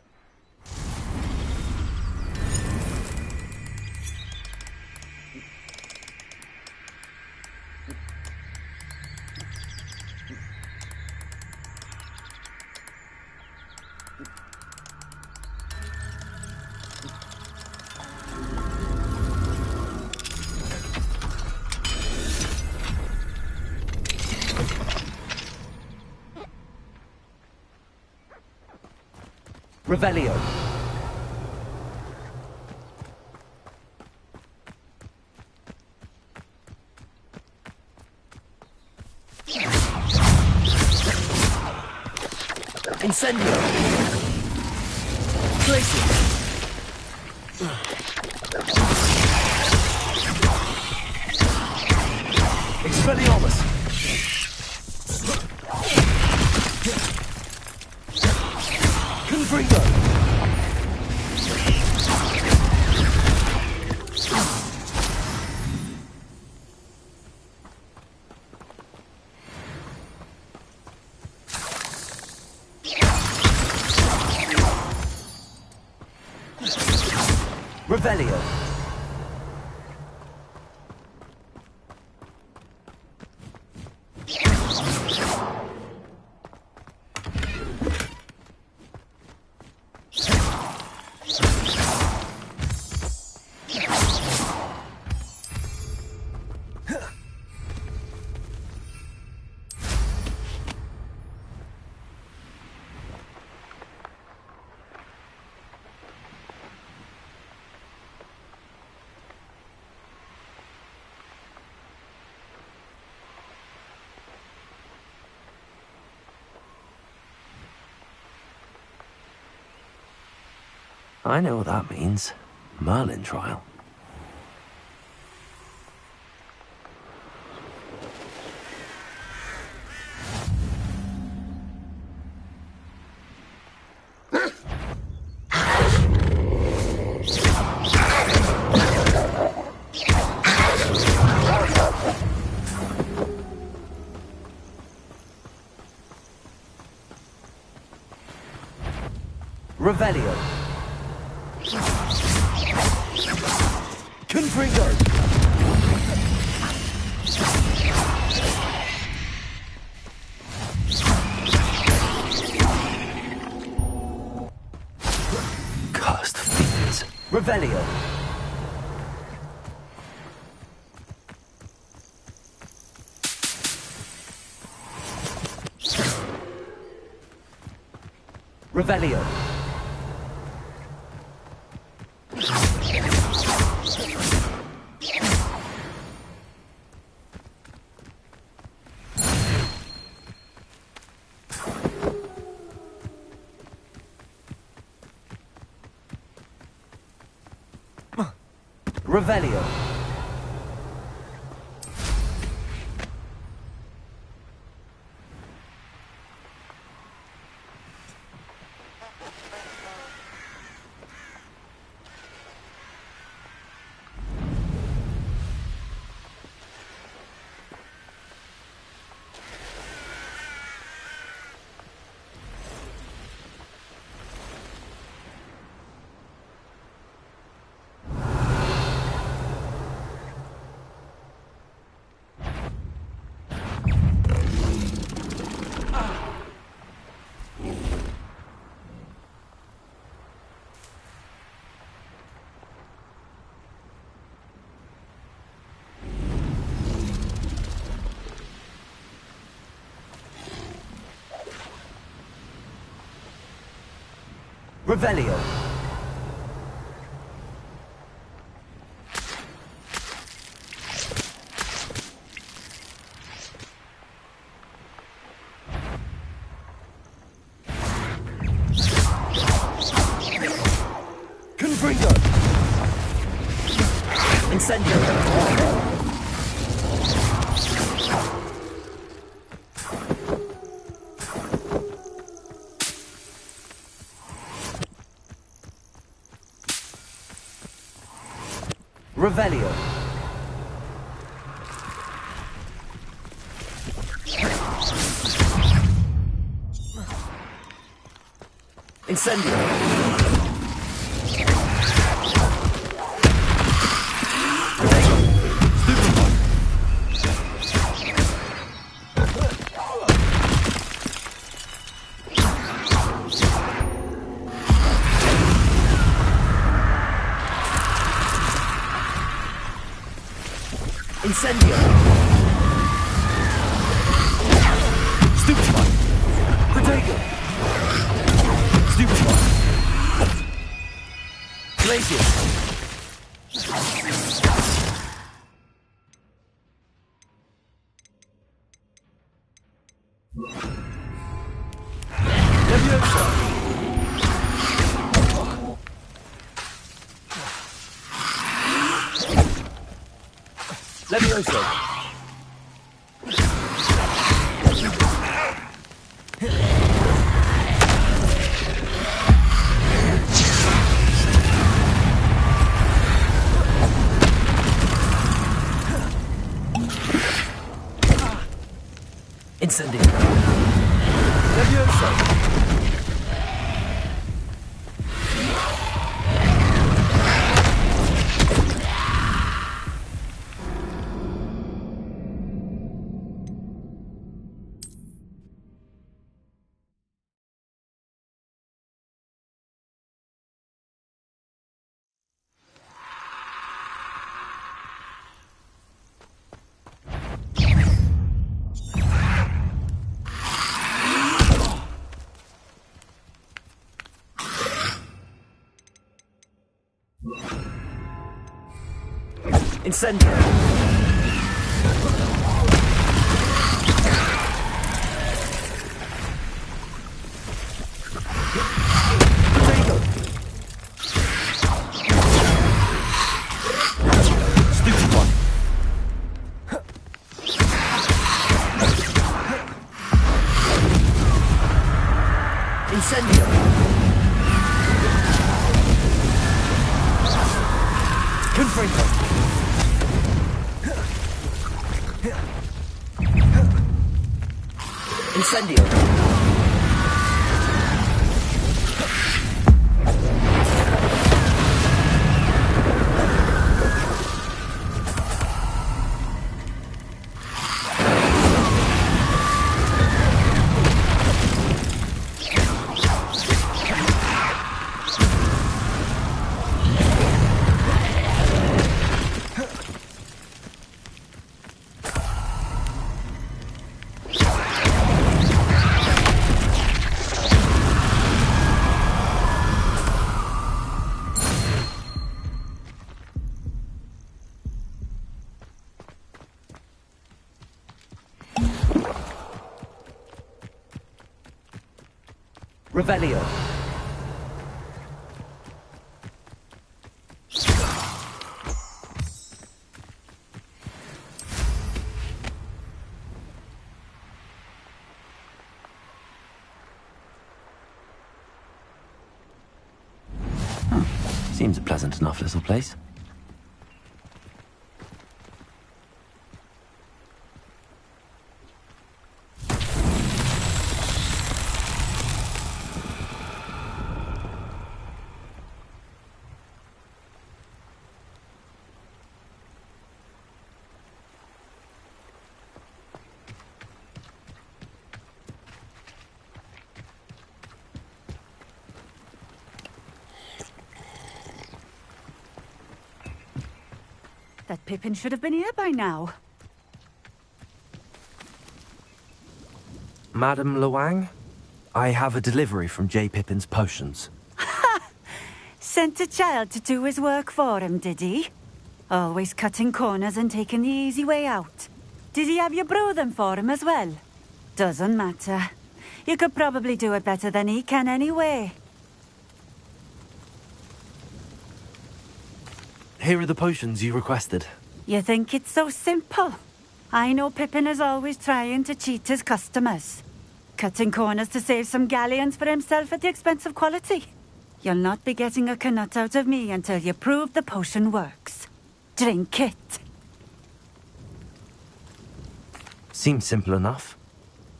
Revelio. Incendio. Glacier. Expelliarmus. Confringo. Revelio. I know what that means. Merlin trial. Revelio. Confringo. Cursed fiends. Revelio. Revelio. Revelio. Revelio. Confringo. Incendio. Revelio. Incendio. Incendio. Stupefy. Protego. Stupefy. Glacier. Leviosa. Leviosa. Incendio. Leviosa. Incendio. Protego. Incendio! Confringo! Incendio! Revelio. Seems a pleasant enough little place. That Pippin should have been here by now. Madam Luang, I have a delivery from J. Pippin's potions. Sent a child to do his work for him, did he? Always cutting corners and taking the easy way out. Did he have you brew them for him as well? Doesn't matter. You could probably do it better than he can anyway. Here are the potions you requested. You think it's so simple? I know Pippin is always trying to cheat his customers. Cutting corners to save some galleons for himself at the expense of quality. You'll not be getting a canut out of me until you prove the potion works. Drink it. Seems simple enough.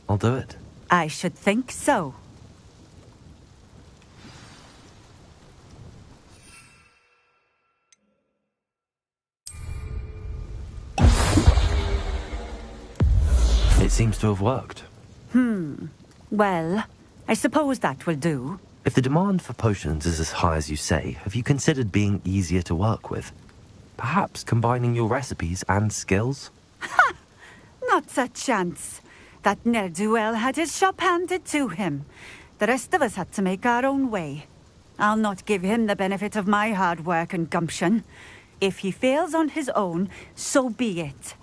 I'll do it. I should think so. It seems to have worked. Well, I suppose that will do. If the demand for potions is as high as you say, have you considered being easier to work with? Perhaps combining your recipes and skills? Not a chance. That ne'er-do-well had his shop handed to him. The rest of us had to make our own way. I'll not give him the benefit of my hard work and gumption. If he fails on his own, so be it.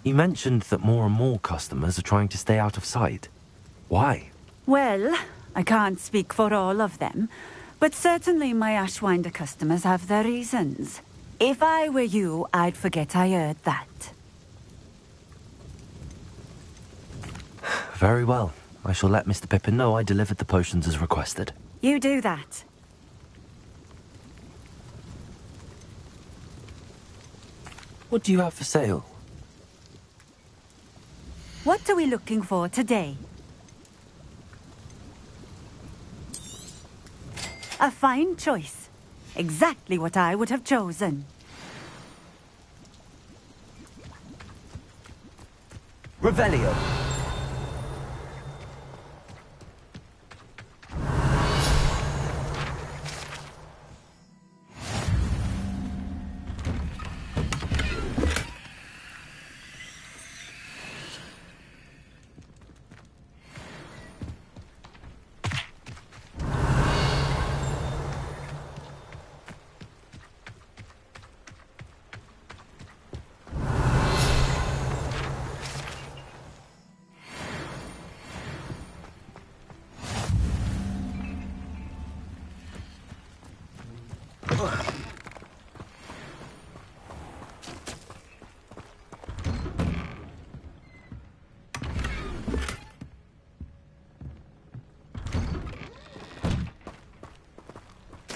You mentioned that more and more customers are trying to stay out of sight. Why? Well, I can't speak for all of them, but certainly my Ashwinder customers have their reasons. If I were you, I'd forget I heard that. Very well. I shall let Mr. Pippin know I delivered the potions as requested. You do that. What do you have for sale? What are we looking for today? A fine choice. Exactly what I would have chosen. Revelio.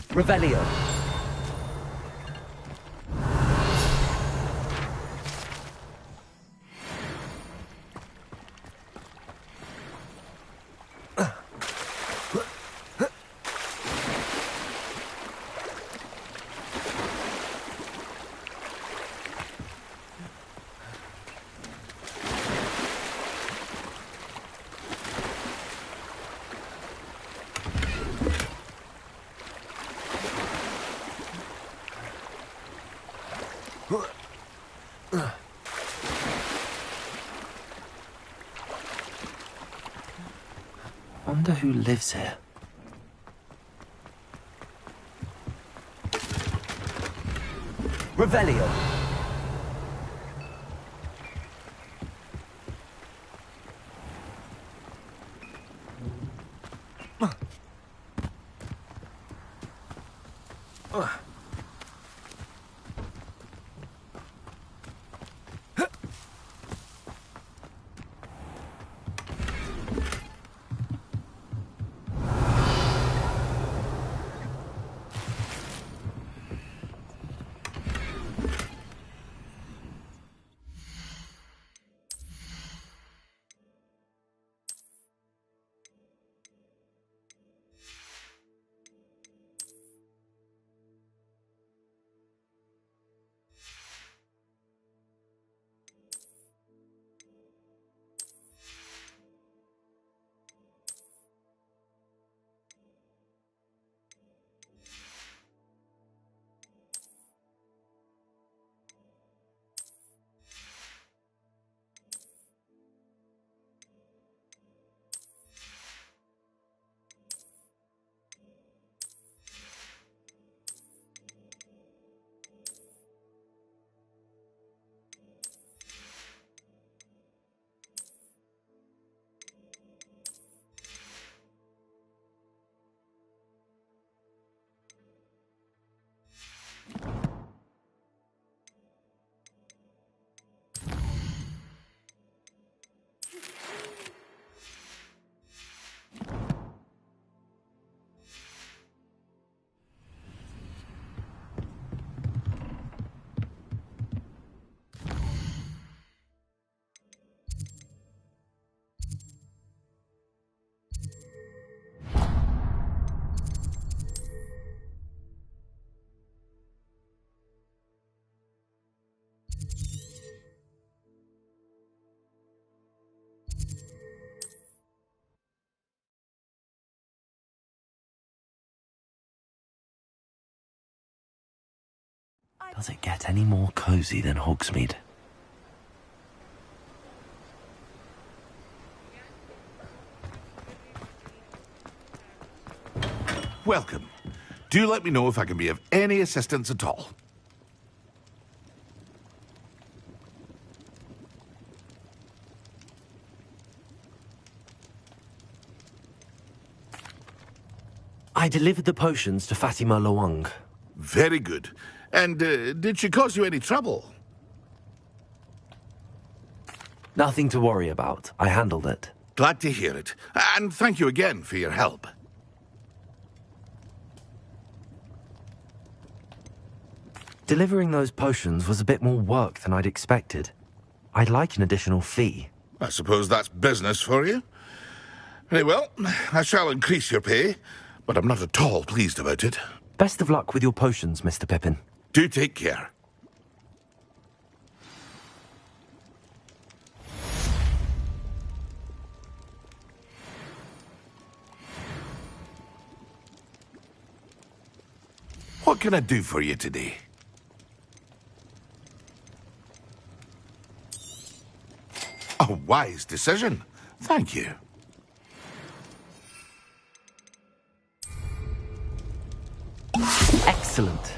Revelio. Wonder who lives here. Revelio. Does it get any more cozy than Hogsmeade? Welcome. Do let me know if I can be of any assistance at all. I delivered the potions to Fatima Lawang. Very good. And did she cause you any trouble? Nothing to worry about. I handled it. Glad to hear it. And thank you again for your help. Delivering those potions was a bit more work than I'd expected. I'd like an additional fee. I suppose that's business for you. Very well, I shall increase your pay, but I'm not at all pleased about it. Best of luck with your potions, Mr. Pippin. Do take care. What can I do for you today? A wise decision. Thank you. Excellent.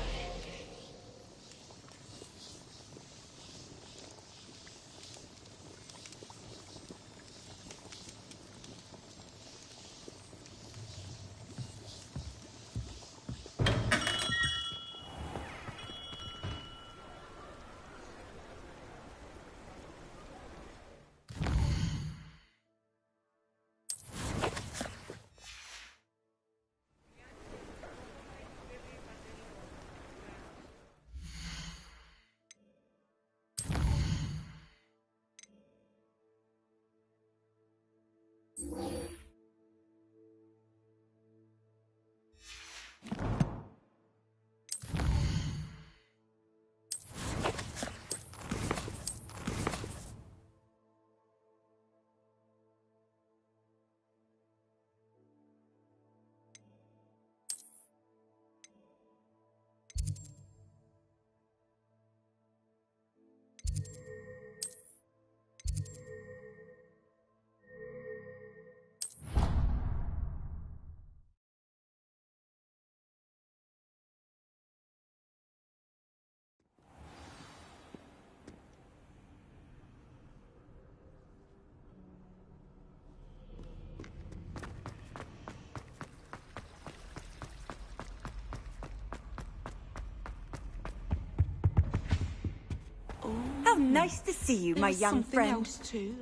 Nice to see you, my young friend. Else too.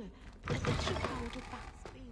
A little cold of that's been.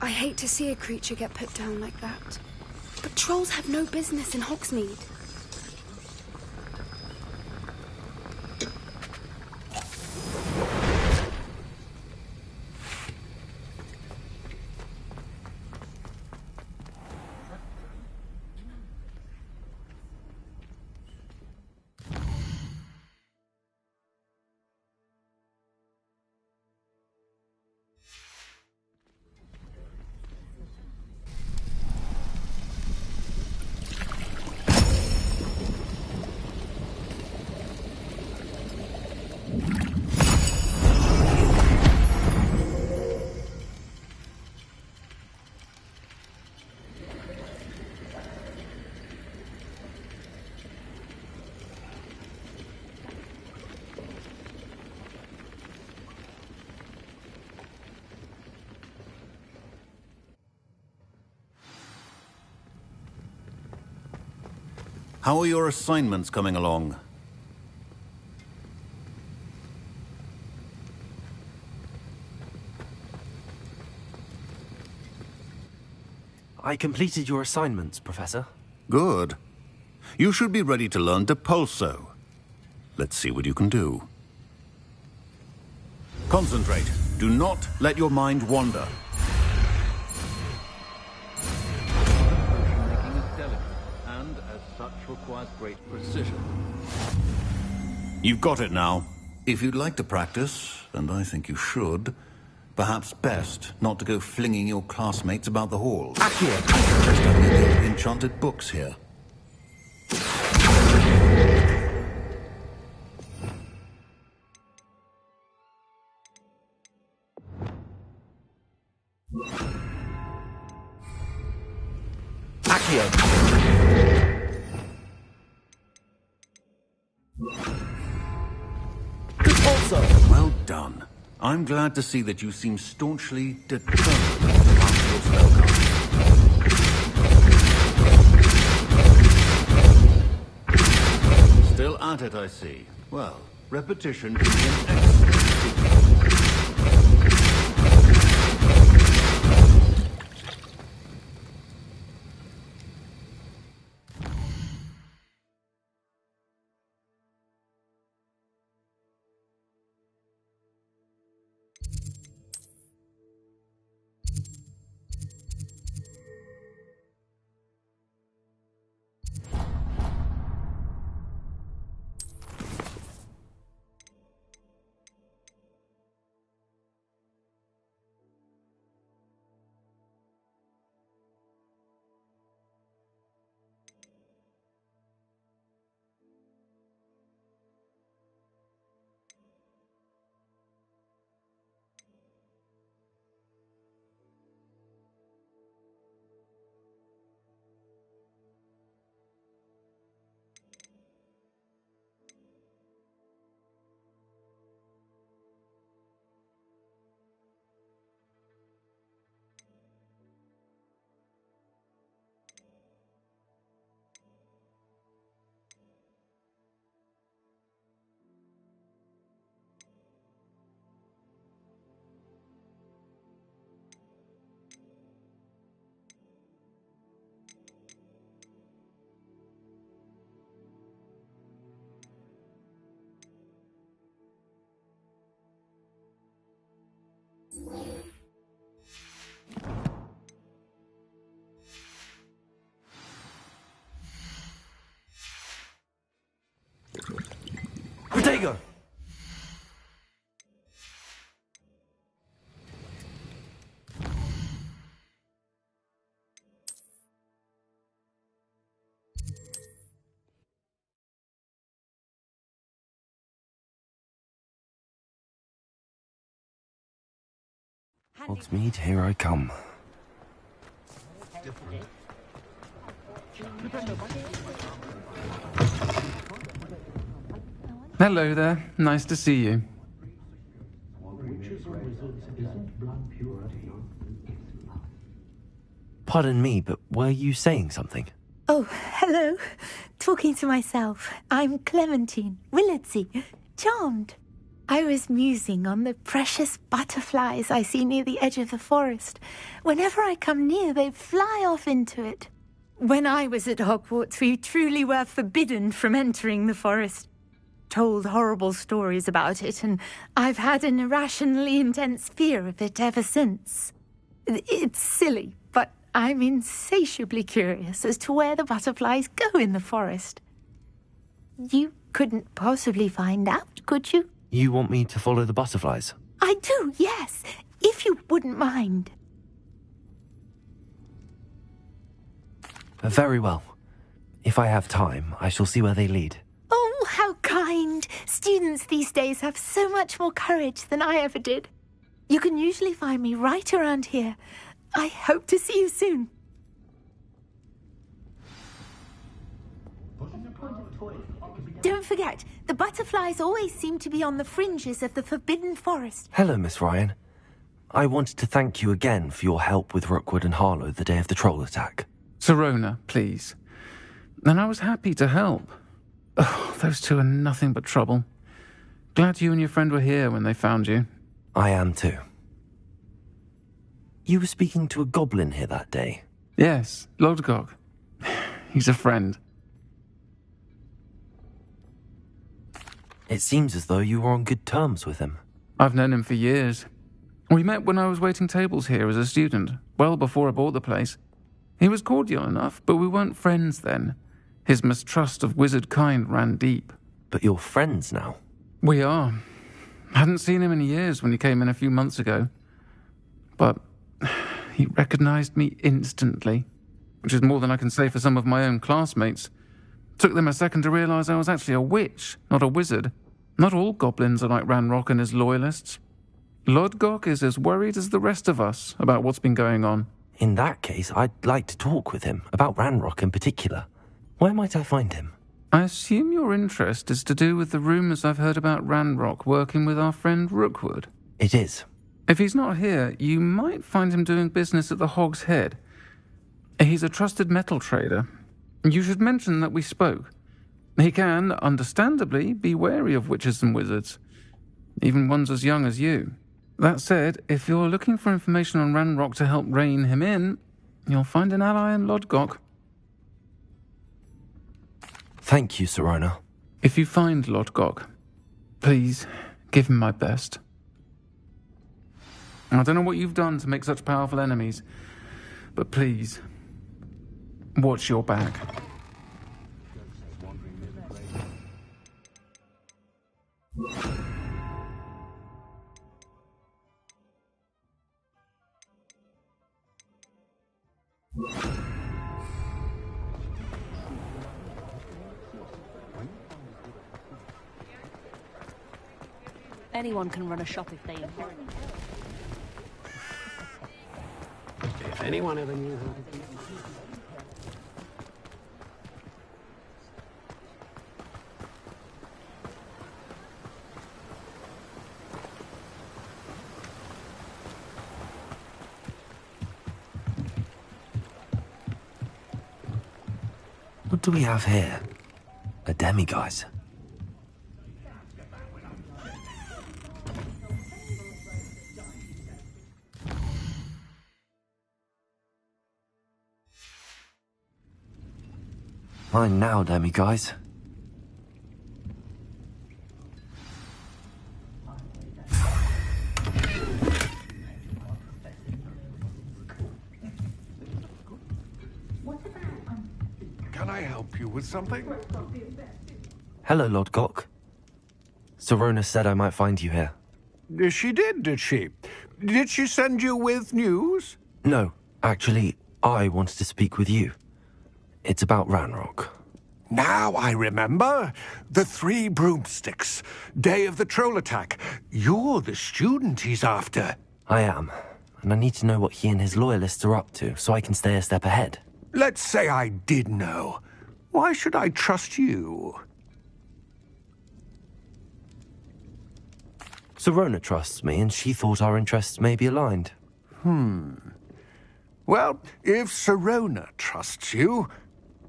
I hate to see a creature get put down like that. But trolls have no business in Hogsmeade. How are your assignments coming along? I completed your assignments, Professor. Good. You should be ready to learn Depulso. Let's see what you can do. Concentrate. Do not let your mind wander. Making is delicate, and as such requires great precision. You've got it now. If you'd like to practice, and I think you should, perhaps best not to go flinging your classmates about the halls. Just only the enchanted books here. Well done. I'm glad to see that you seem staunchly determined to master your spellcasting. Still at it, I see. Well, repetition can be an excellent teacher. Protego! Hogsmeade, here I come. Hello there. Nice to see you. Pardon me, but were you saying something? Oh, hello. Talking to myself. I'm Clementine Willardsey. Charmed. I was musing on the precious butterflies I see near the edge of the forest. Whenever I come near, they fly off into it. When I was at Hogwarts, we truly were forbidden from entering the forest. Told horrible stories about it, and I've had an irrationally intense fear of it ever since. It's silly, but I'm insatiably curious as to where the butterflies go in the forest. You couldn't possibly find out, could you? You want me to follow the butterflies? I do, yes, if you wouldn't mind. Very well. If I have time, I shall see where they lead. Oh, how kind. Students these days have so much more courage than I ever did. You can usually find me right around here. I hope to see you soon. Don't forget, the butterflies always seem to be on the fringes of the Forbidden Forest. Hello, Miss Ryan. I wanted to thank you again for your help with Rookwood and Harlow the day of the troll attack. Sirona, please. And I was happy to help. Oh, those two are nothing but trouble. Glad you and your friend were here when they found you. I am too. You were speaking to a goblin here that day. Yes, Lodgok. He's a friend. It seems as though you were on good terms with him. I've known him for years. We met when I was waiting tables here as a student, well before I bought the place. He was cordial enough, but we weren't friends then. His mistrust of wizard kind ran deep. But you're friends now? We are. Hadn't seen him in years when he came in a few months ago. But he recognized me instantly, which is more than I can say for some of my own classmates. Took them a second to realize I was actually a witch, not a wizard. Not all goblins are like Ranrock and his loyalists. Lodgok is as worried as the rest of us about what's been going on. In that case, I'd like to talk with him, about Ranrock in particular. Where might I find him? I assume your interest is to do with the rumors I've heard about Ranrock working with our friend Rookwood. It is. If he's not here, you might find him doing business at the Hog's Head. He's a trusted metal trader. You should mention that we spoke. He can, understandably, be wary of witches and wizards, even ones as young as you. That said, if you're looking for information on Ranrock to help rein him in, you'll find an ally in Lodgok. Thank you, Sirona. If you find Lodgok, please give him my best. I don't know what you've done to make such powerful enemies, but please, watch your back. Anyone can run a shop if they want. If anyone ever knew how to do What do we have here? A demiguise. Mine now, demiguise. Can I help you with something? Hello, Lodgok. Sirona said I might find you here. She did she? Did she send you with news? No, actually, I wanted to speak with you. It's about Ranrock. Now I remember. The 3 broomsticks. Day of the troll attack. You're the student he's after. I am, and I need to know what he and his loyalists are up to so I can stay a step ahead. Let's say I did know. Why should I trust you? Sirona trusts me, and she thought our interests may be aligned. Well, if Sirona trusts you,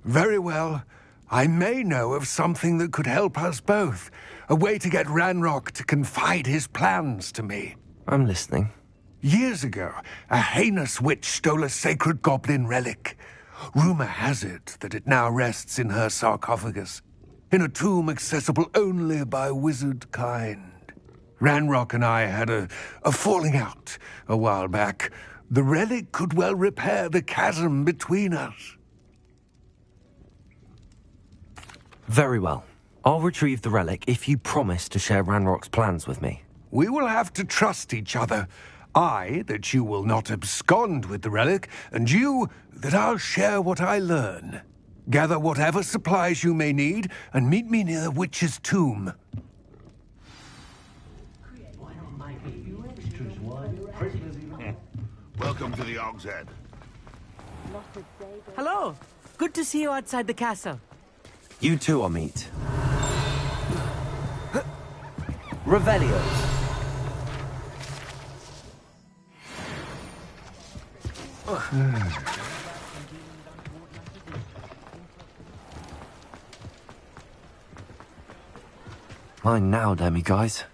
very well. I may know of something that could help us both. A way to get Ranrock to confide his plans to me. I'm listening. Years ago, a heinous witch stole a sacred goblin relic. Rumor has it that it now rests in her sarcophagus, in a tomb accessible only by wizard kind. Ranrock and I had a falling out a while back. The relic could well repair the chasm between us. Very well. I'll retrieve the relic if you promise to share Ranrock's plans with me. We will have to trust each other. I, that you will not abscond with the relic, and you, that I'll share what I learn. Gather whatever supplies you may need, and meet me near the witch's tomb. Welcome to the Hog's Head. Hello. Good to see you outside the castle. You too, Amit. Revelio. Mine now, demiguise.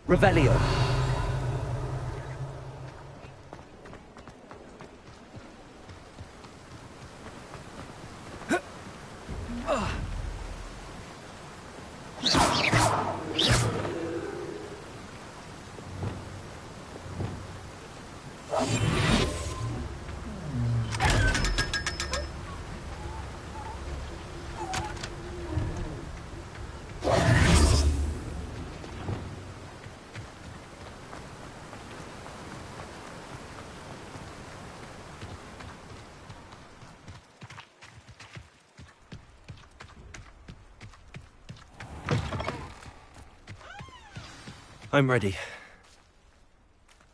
Revelio. I'm ready.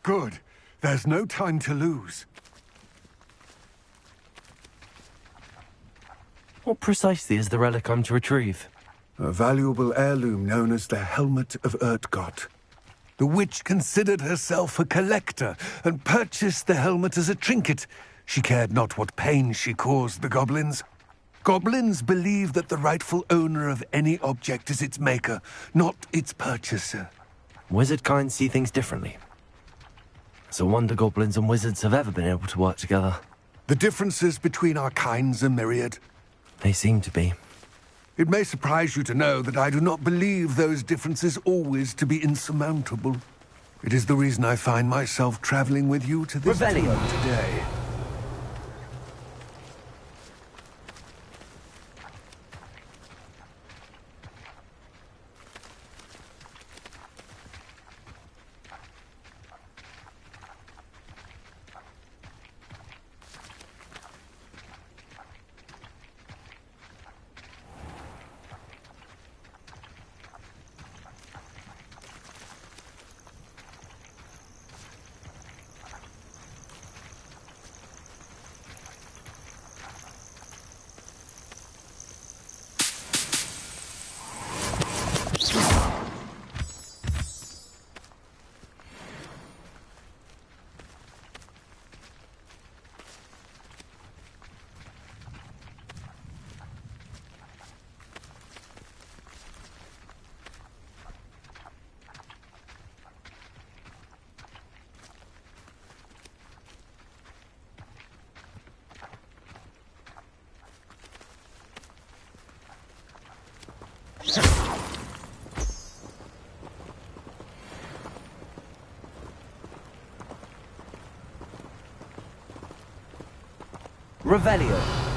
Good. There's no time to lose. What precisely is the relic I'm to retrieve? A valuable heirloom known as the Helmet of Urtgott. The witch considered herself a collector and purchased the helmet as a trinket. She cared not what pain she caused the goblins. Goblins believe that the rightful owner of any object is its maker, not its purchaser. Wizard kind see things differently. It's a wonder goblins and wizards have ever been able to work together. The differences between our kinds are myriad. They seem to be. It may surprise you to know that I do not believe those differences always to be insurmountable. It is the reason I find myself traveling with you to this Revelio. tomb today. Revelio.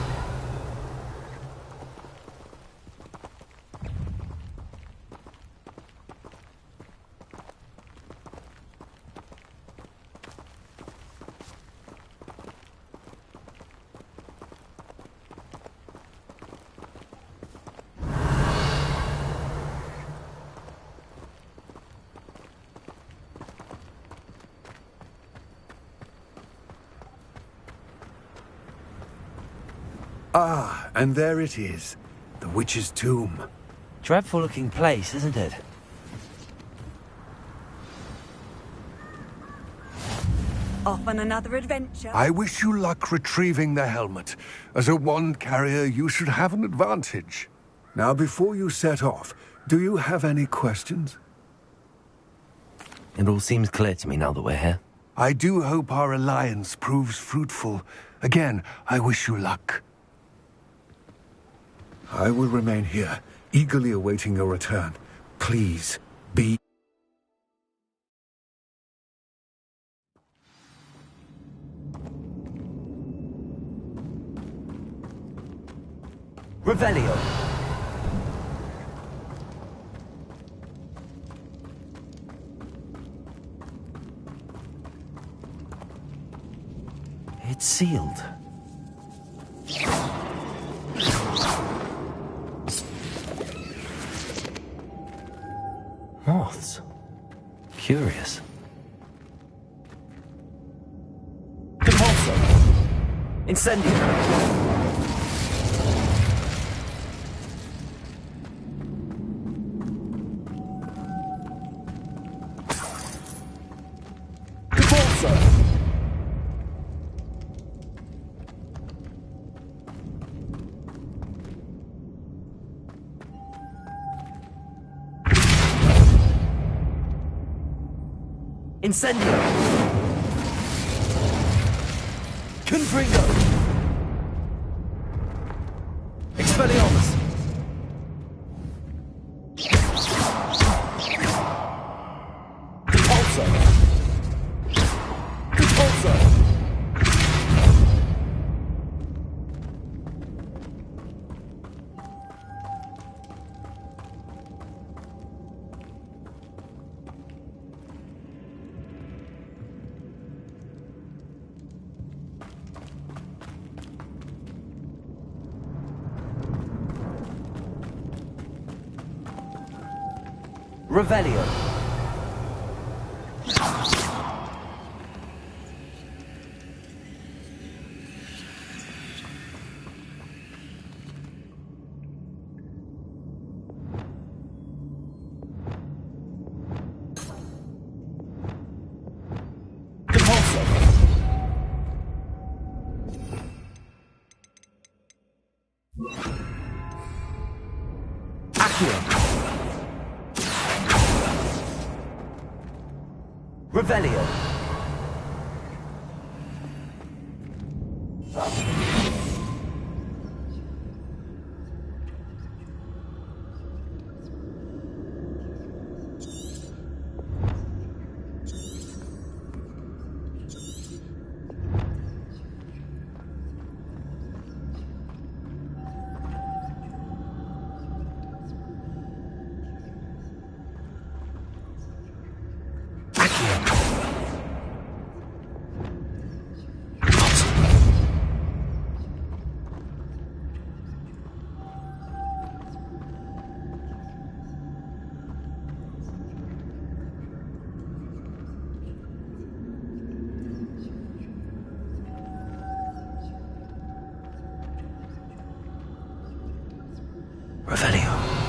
Ah, and there it is. The witch's tomb. Dreadful looking place, isn't it? Off on another adventure. I wish you luck retrieving the helmet. As a wand carrier, you should have an advantage. Now, before you set off, do you have any questions? It all seems clear to me now that we're here. I do hope our alliance proves fruitful. Again, I wish you luck. I will remain here, eagerly awaiting your return. Please, be... Revelio. It's sealed. Moths. Curious. Compulso. Incendio. Incendio! Confringo! Expelliarmus! Repulsor! Repulsor! Revelio. Compulso. Accio. Revelio. Revelio.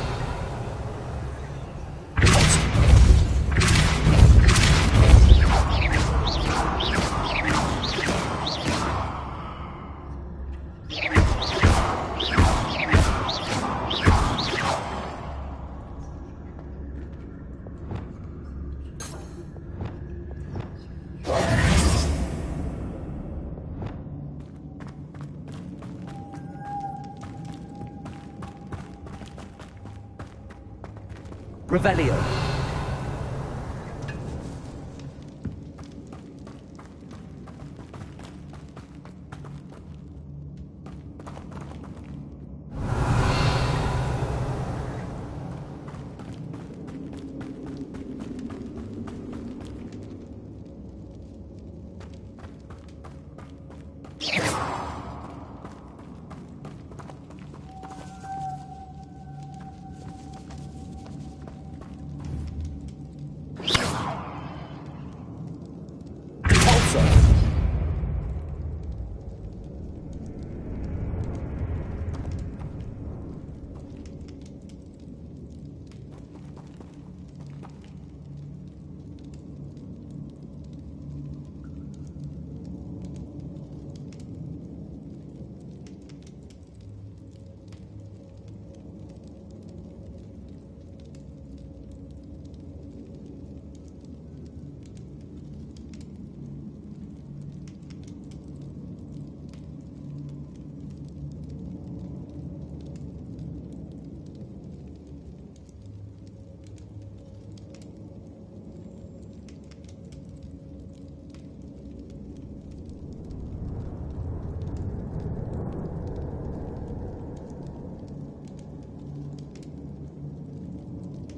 Revelio.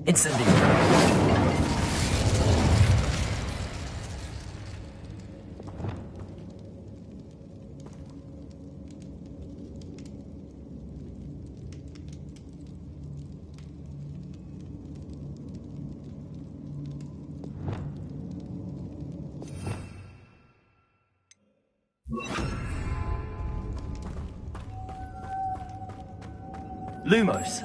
Incendio. Lumos.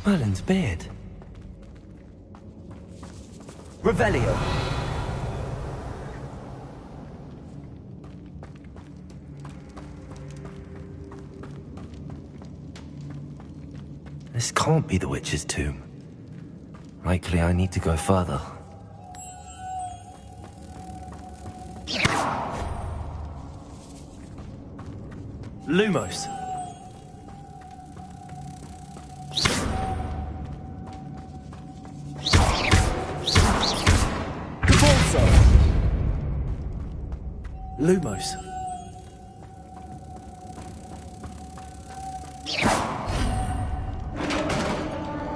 Merlin's beard. Revelio. This can't be the witch's tomb. Likely I need to go further. Lumos. Cabalso. Lumos.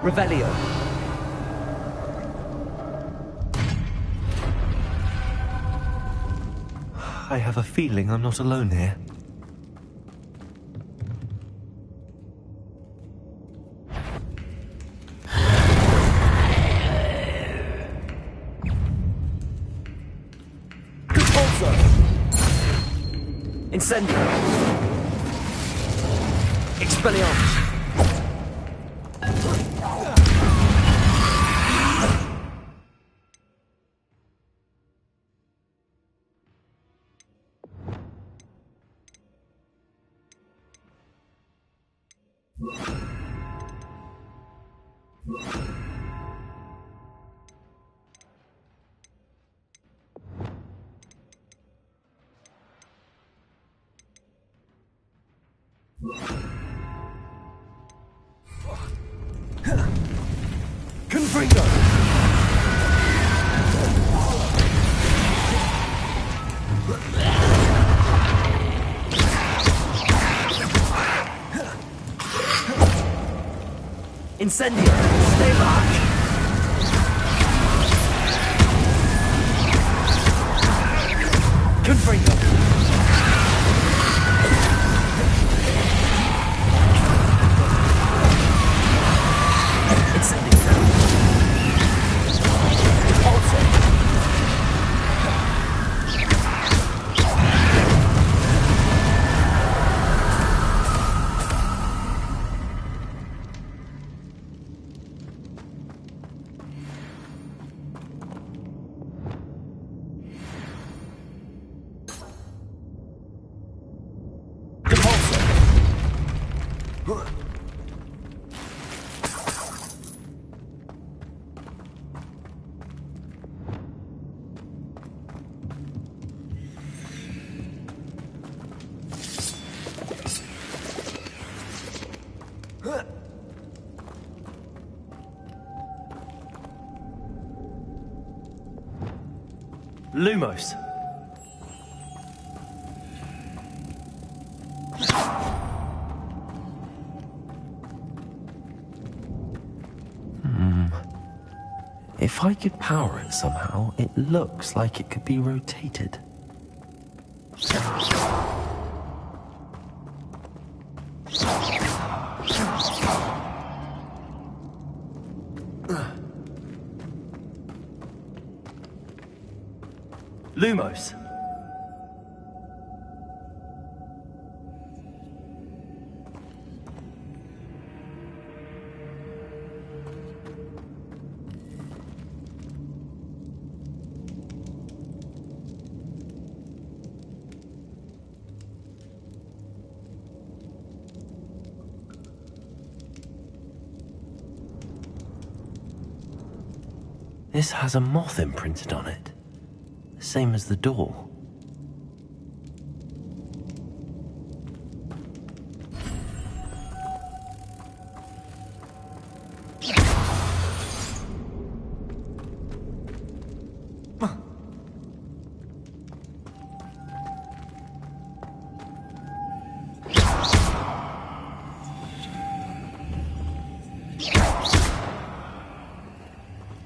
Revelio. I have a feeling I'm not alone here. Cabalso. Incendio. Expelliarmus. Confringo. Incendio. Stay back. Confringo. Lumos. If I could power it somehow, it looks like it could be rotated. Lumos. This has a moth imprinted on it. The same as the door.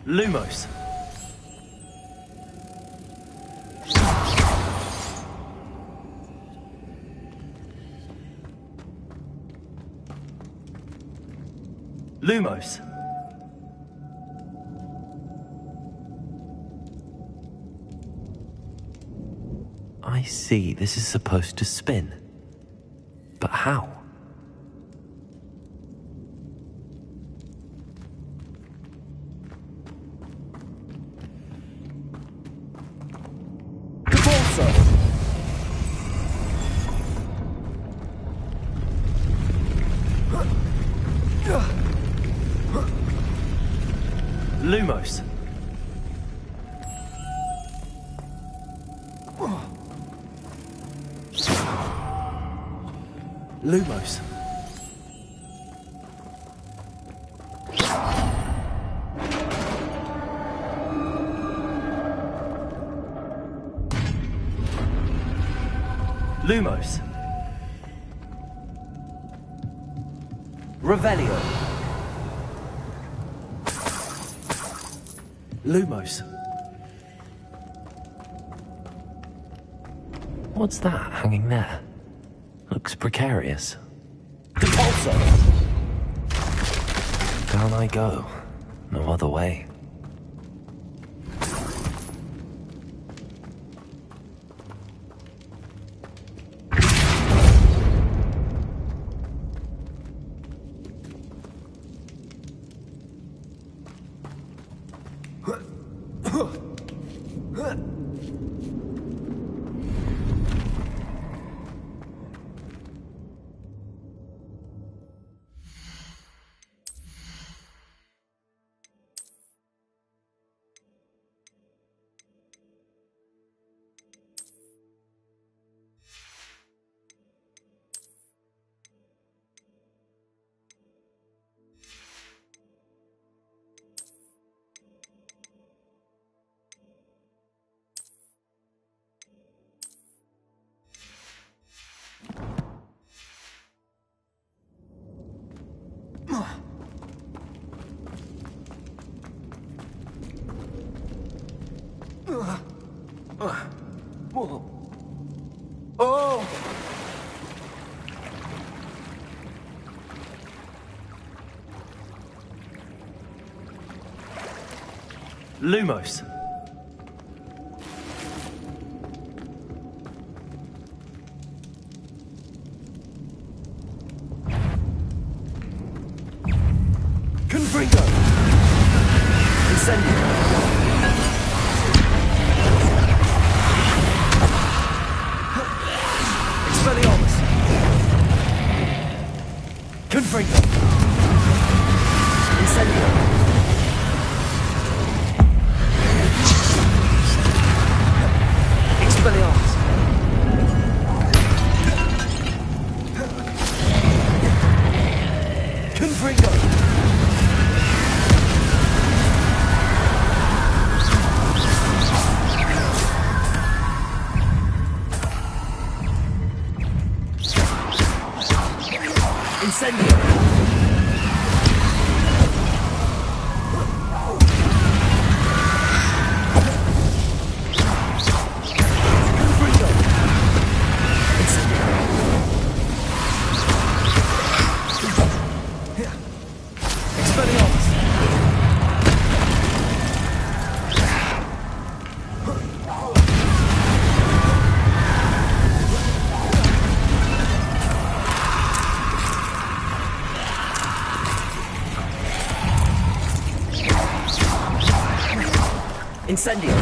Lumos. Lumos. I see, this is supposed to spin. But how? Lumos. Lumos. Lumos. Revelio. Lumos. What's that hanging there? Looks precarious. Depulso. Down I go. No other way. Oh! Lumos. Confringo. Incendio. Expelliarmus. Confringo. Incendio. Expelliarmus. Confringo. Incendio. Confringo. Incendio. Expelliarmus. Incendio.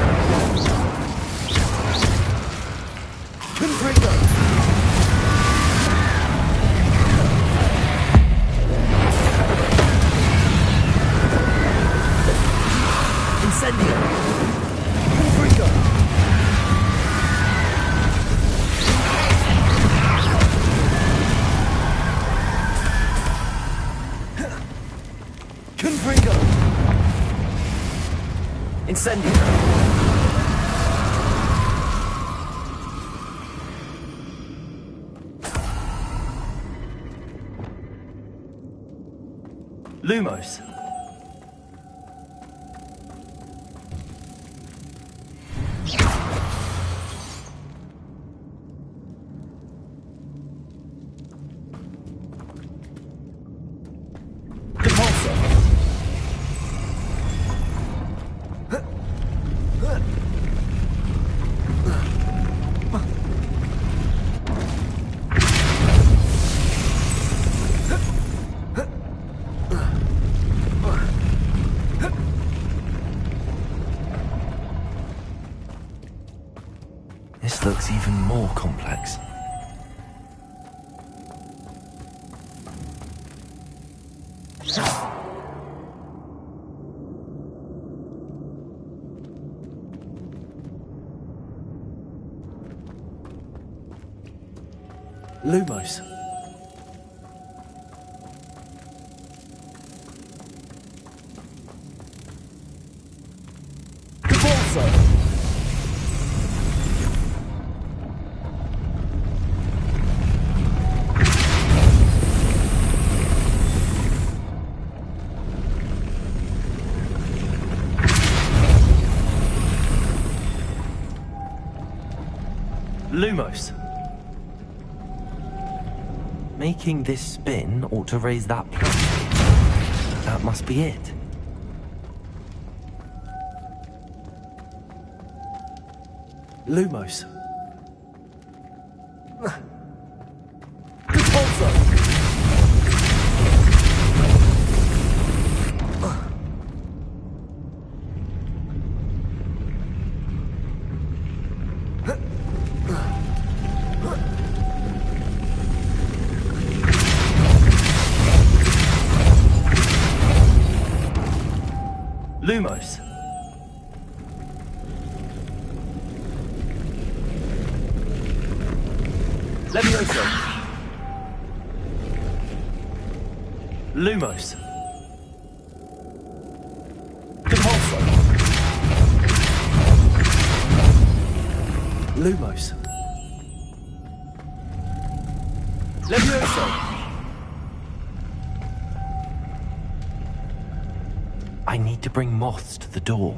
Confringo. Incendio. Confringo. Confringo. Incendio. Lumos. Depulso. This looks even more complex. Lumos. Lumos. Making this spin ought to raise that planet. That must be it. Lumos. Lumos. Levioso. Lumos. Compulso. Lumos. Levioso. I need to bring moths to the door.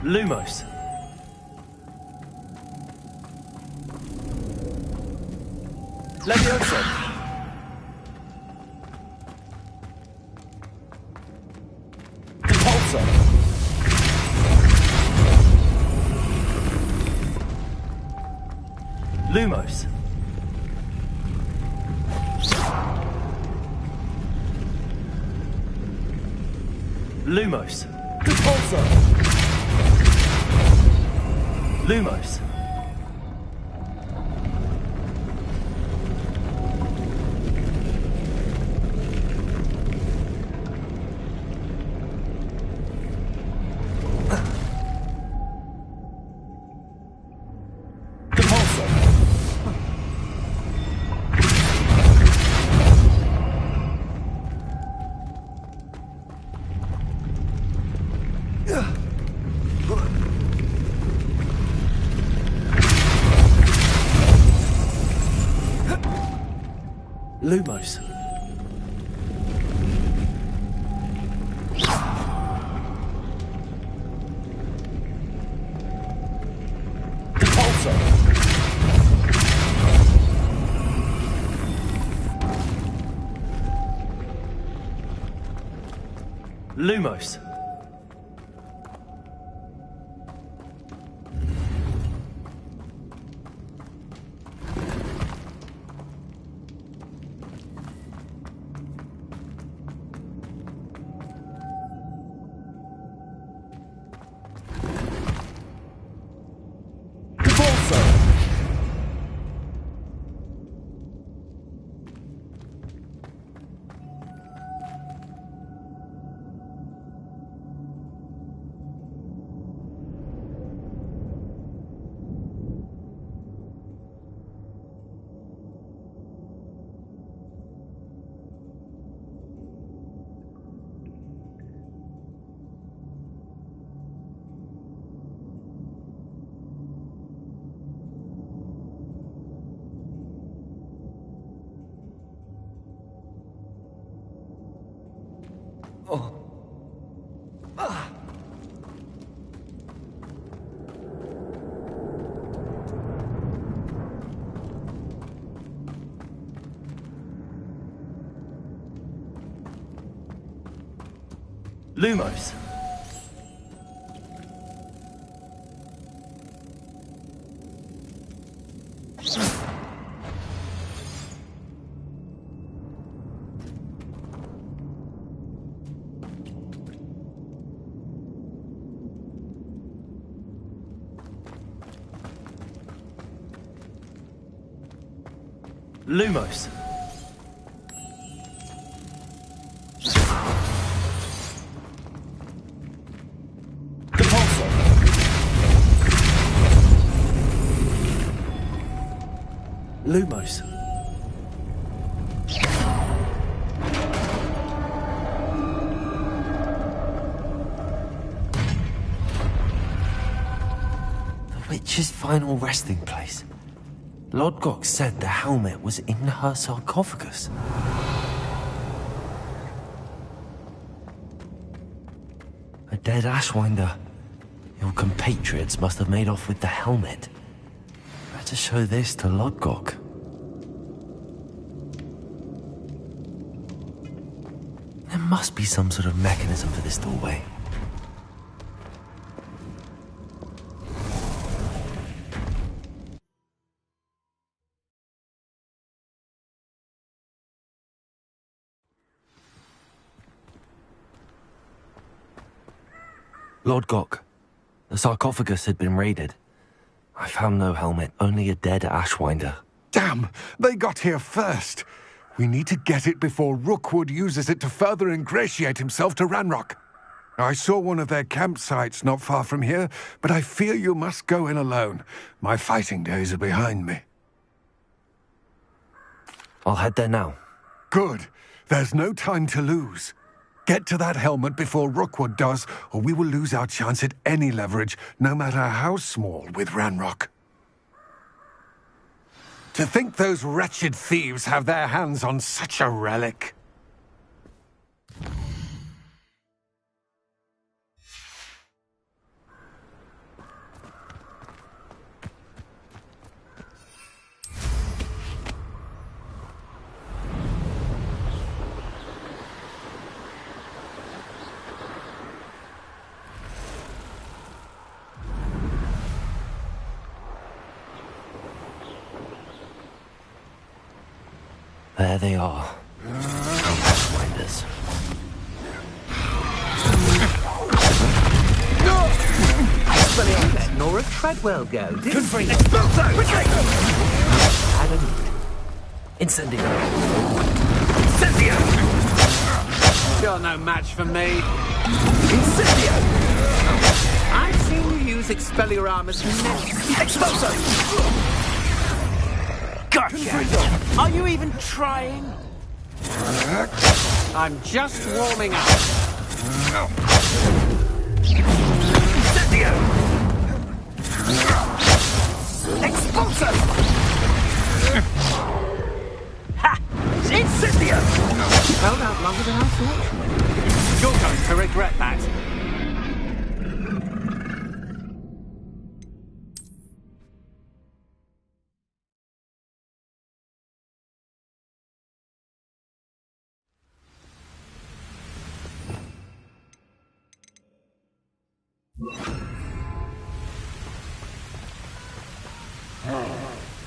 Lumos. Levioso. Compulso. Lumos. Lumos. Compulso. Lumos. Lumos. Compulso. Lumos. Oh. Ah. Lumos. Lumos. Compulso. Lumos. The witch's final resting place. Lodgok said the helmet was in her sarcophagus. A dead Ashwinder. Your compatriots must have made off with the helmet. Better show this to Lodgok. There must be some sort of mechanism for this doorway. Lodgok, the sarcophagus had been raided. I found no helmet, only a dead Ashwinder. Damn! They got here first. We need to get it before Rookwood uses it to further ingratiate himself to Ranrock. I saw one of their campsites not far from here, but I fear you must go in alone. My fighting days are behind me. I'll head there now. Good. There's no time to lose. Get to that helmet before Rookwood does, or we will lose our chance at any leverage, no matter how small, with Ranrock. To think those wretched thieves have their hands on such a relic. There they are. Ashwinders. Let Nora Treadwell go. Confringo! Had a need. Incendio! Incendio! You're no match for me. Incendio! I've seen you use Expelliarmus next. Expulso! Gotcha! Are you even trying? I'm just warming up. Incendio! Expulso! Ha! Incendio! Held out longer than I thought. You're going to regret that.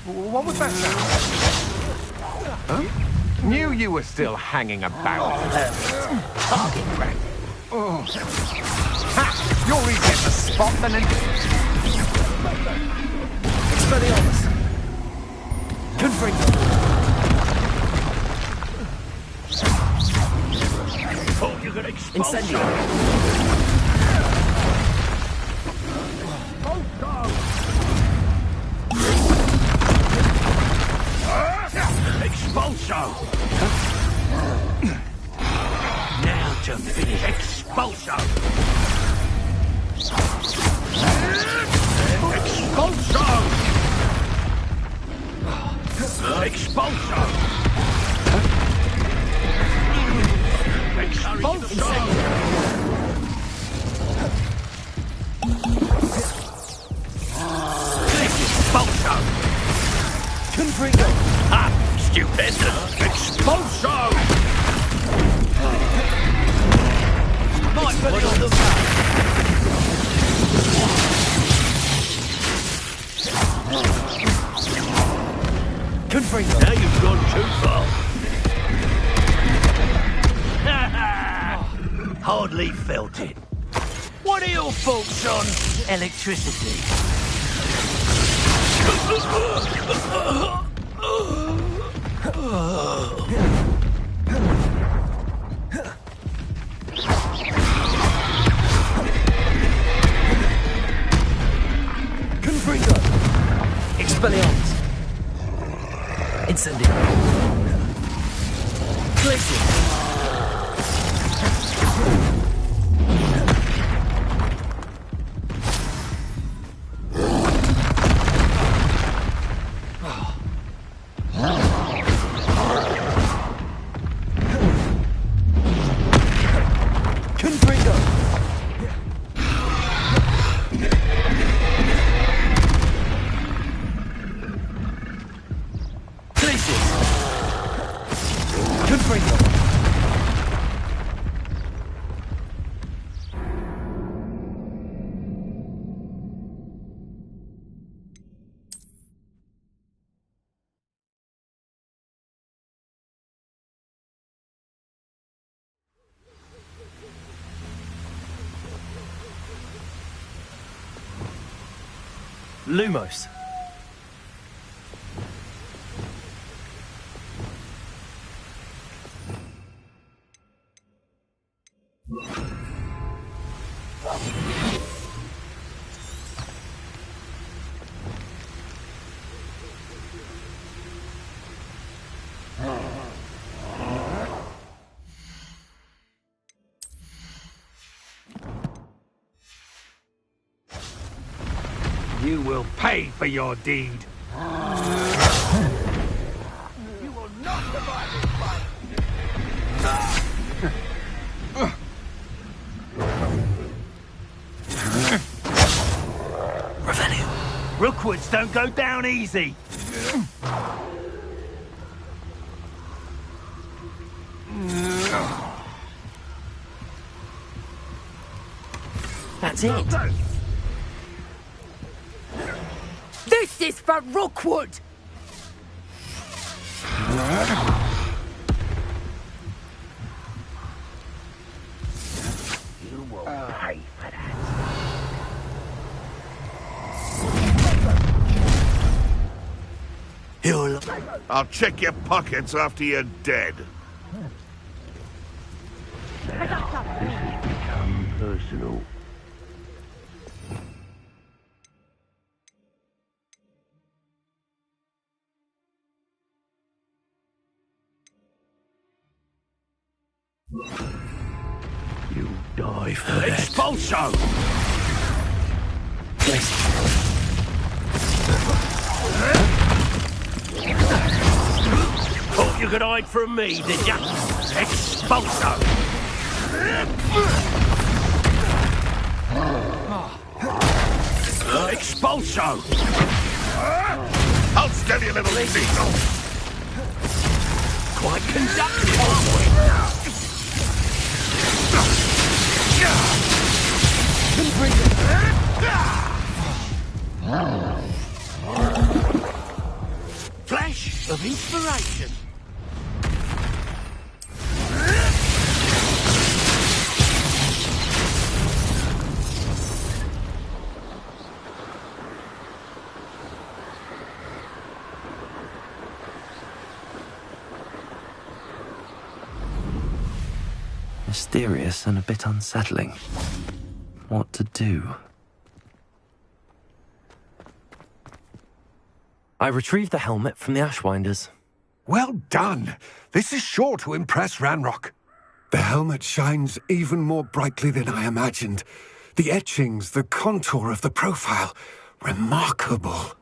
What was that sound? Huh? Knew you were still hanging about. Target crack. Oh. Ha! You're easier to spot than an... Expelliarmus! Confringo! Oh, you're gonna expulso! Incendio! Expulso! Now to finish. Expulso! Expulso! Expulso! Expulso! Expulso! Confringo! Ah, stupid! Expulso! Might be on the Confringo! Now you've gone too far. Hardly felt it. What are your thoughts on electricity? Confringo! Expelliarmus! Lumos. You will pay for your deed. You will not survive this fight. Rookwoods don't go down easy. That's it. This is for Rookwood! You will pay for that. I'll check your pockets after you're dead. This has become personal. You die for that. Expulso! Thought you could hide from me, did ya? Expulso! Expulso! I'll stab you, little diesel! Quite conductive, aren't we? Flash of inspiration. Mysterious and a bit unsettling. What to do? I retrieved the helmet from the Ashwinders. Well done. This is sure to impress Ranrock. The helmet shines even more brightly than I imagined. The etchings, the contour of the profile. Remarkable.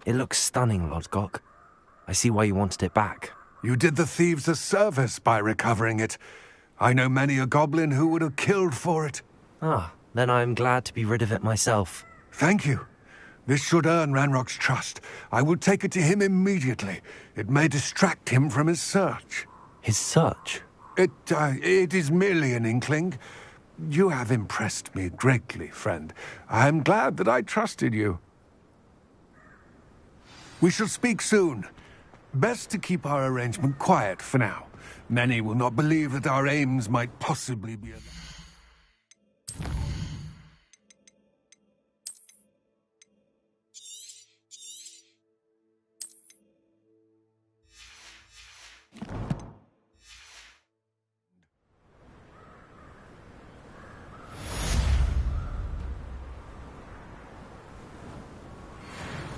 It looks stunning, Lodgok. I see why you wanted it back. You did the thieves a service by recovering it. I know many a goblin who would have killed for it. Ah, then I'm glad to be rid of it myself. Thank you. This should earn Ranrock's trust. I will take it to him immediately. It may distract him from his search. His search? It is merely an inkling. You have impressed me greatly, friend. I am glad that I trusted you. We shall speak soon. Best to keep our arrangement quiet for now. Many will not believe that our aims might possibly be...